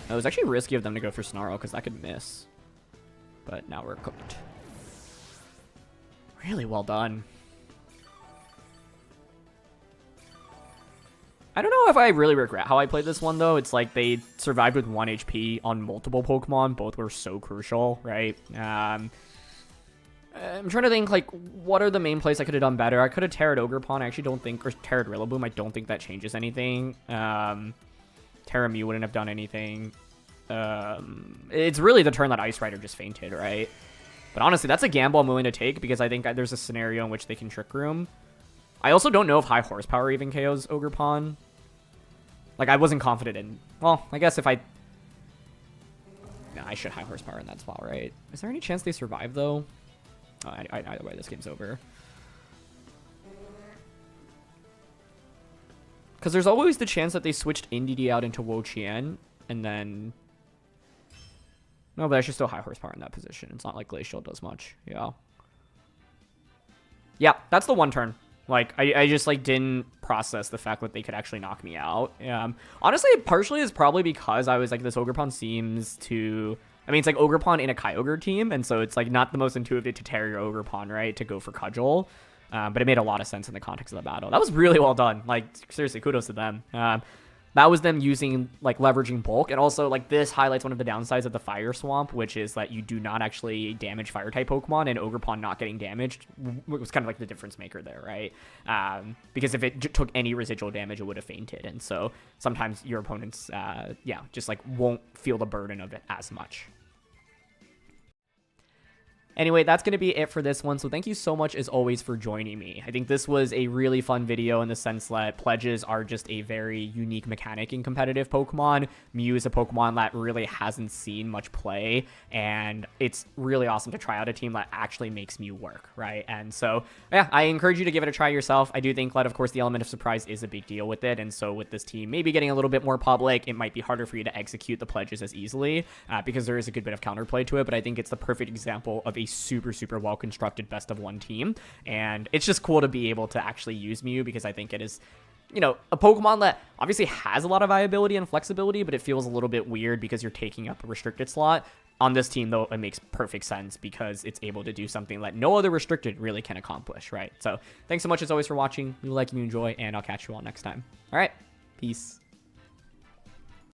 It was actually risky of them to go for Snarl because that could miss. But now we're cooked. Really well done. I don't know if I really regret how I played this one, though. It's like they survived with 1 HP on multiple Pokemon. Both were so crucial, right? I'm trying to think, like, what are the main plays I could have done better? I could have Terra'd Ogerpon. I actually don't think, or Terra'd Rillaboom. I don't think that changes anything. Terra Mew wouldn't have done anything. It's really the turn that Ice Rider just fainted, right? But honestly, that's a gamble I'm willing to take because I think there's a scenario in which they can Trick Room. I also don't know if High Horsepower even KOs Ogerpon. Like, I wasn't confident in... Well, I guess if I... No, I should High Horsepower in that spot, right? Is there any chance they survive, though? Oh, either way, this game's over. Because there's always the chance that they switched Indeedee out into Wo-Chien, and then... No, but I should still High Horsepower in that position. It's not like Glacial does much. Yeah. Yeah, that's the one turn. Like, I just, like, didn't process the fact that they could actually knock me out. Honestly, partially is probably because I was, like, this Ogerpon seems to... I mean, it's, like, Ogerpon in a Kyogre team, and so it's, like, not the most intuitive to tear your Ogerpon, right, to go for Cudgel. But it made a lot of sense in the context of the battle. That was really well done. Like, seriously, kudos to them. That was them using, like, leveraging bulk. And also, like, this highlights one of the downsides of the Fire Swamp, which is that you do not actually damage Fire-type Pokemon, and Ogerpon not getting damaged was kind of like the difference maker there, right? Because if it took any residual damage, it would have fainted. And so sometimes your opponents, yeah, just, like, won't feel the burden of it as much. Anyway, that's going to be it for this one, so thank you so much, as always, for joining me. I think this was a really fun video in the sense that Pledges are just a very unique mechanic in competitive Pokemon. Mew is a Pokemon that really hasn't seen much play, and it's really awesome to try out a team that actually makes Mew work, right? And so, yeah, I encourage you to give it a try yourself. I do think that, of course, the element of surprise is a big deal with it, and so with this team maybe getting a little bit more public, it might be harder for you to execute the Pledges as easily, because there is a good bit of counterplay to it, but I think it's the perfect example of a a super, super well-constructed best-of-1 team. And it's just cool to be able to actually use MEW because I think it is, you know, a Pokemon that obviously has a lot of viability and flexibility, but it feels a little bit weird because you're taking up a restricted slot. On this team, though, it makes perfect sense because it's able to do something that no other restricted really can accomplish, right? So thanks so much as always for watching. We like you, enjoy, and I'll catch you all next time. All right, peace.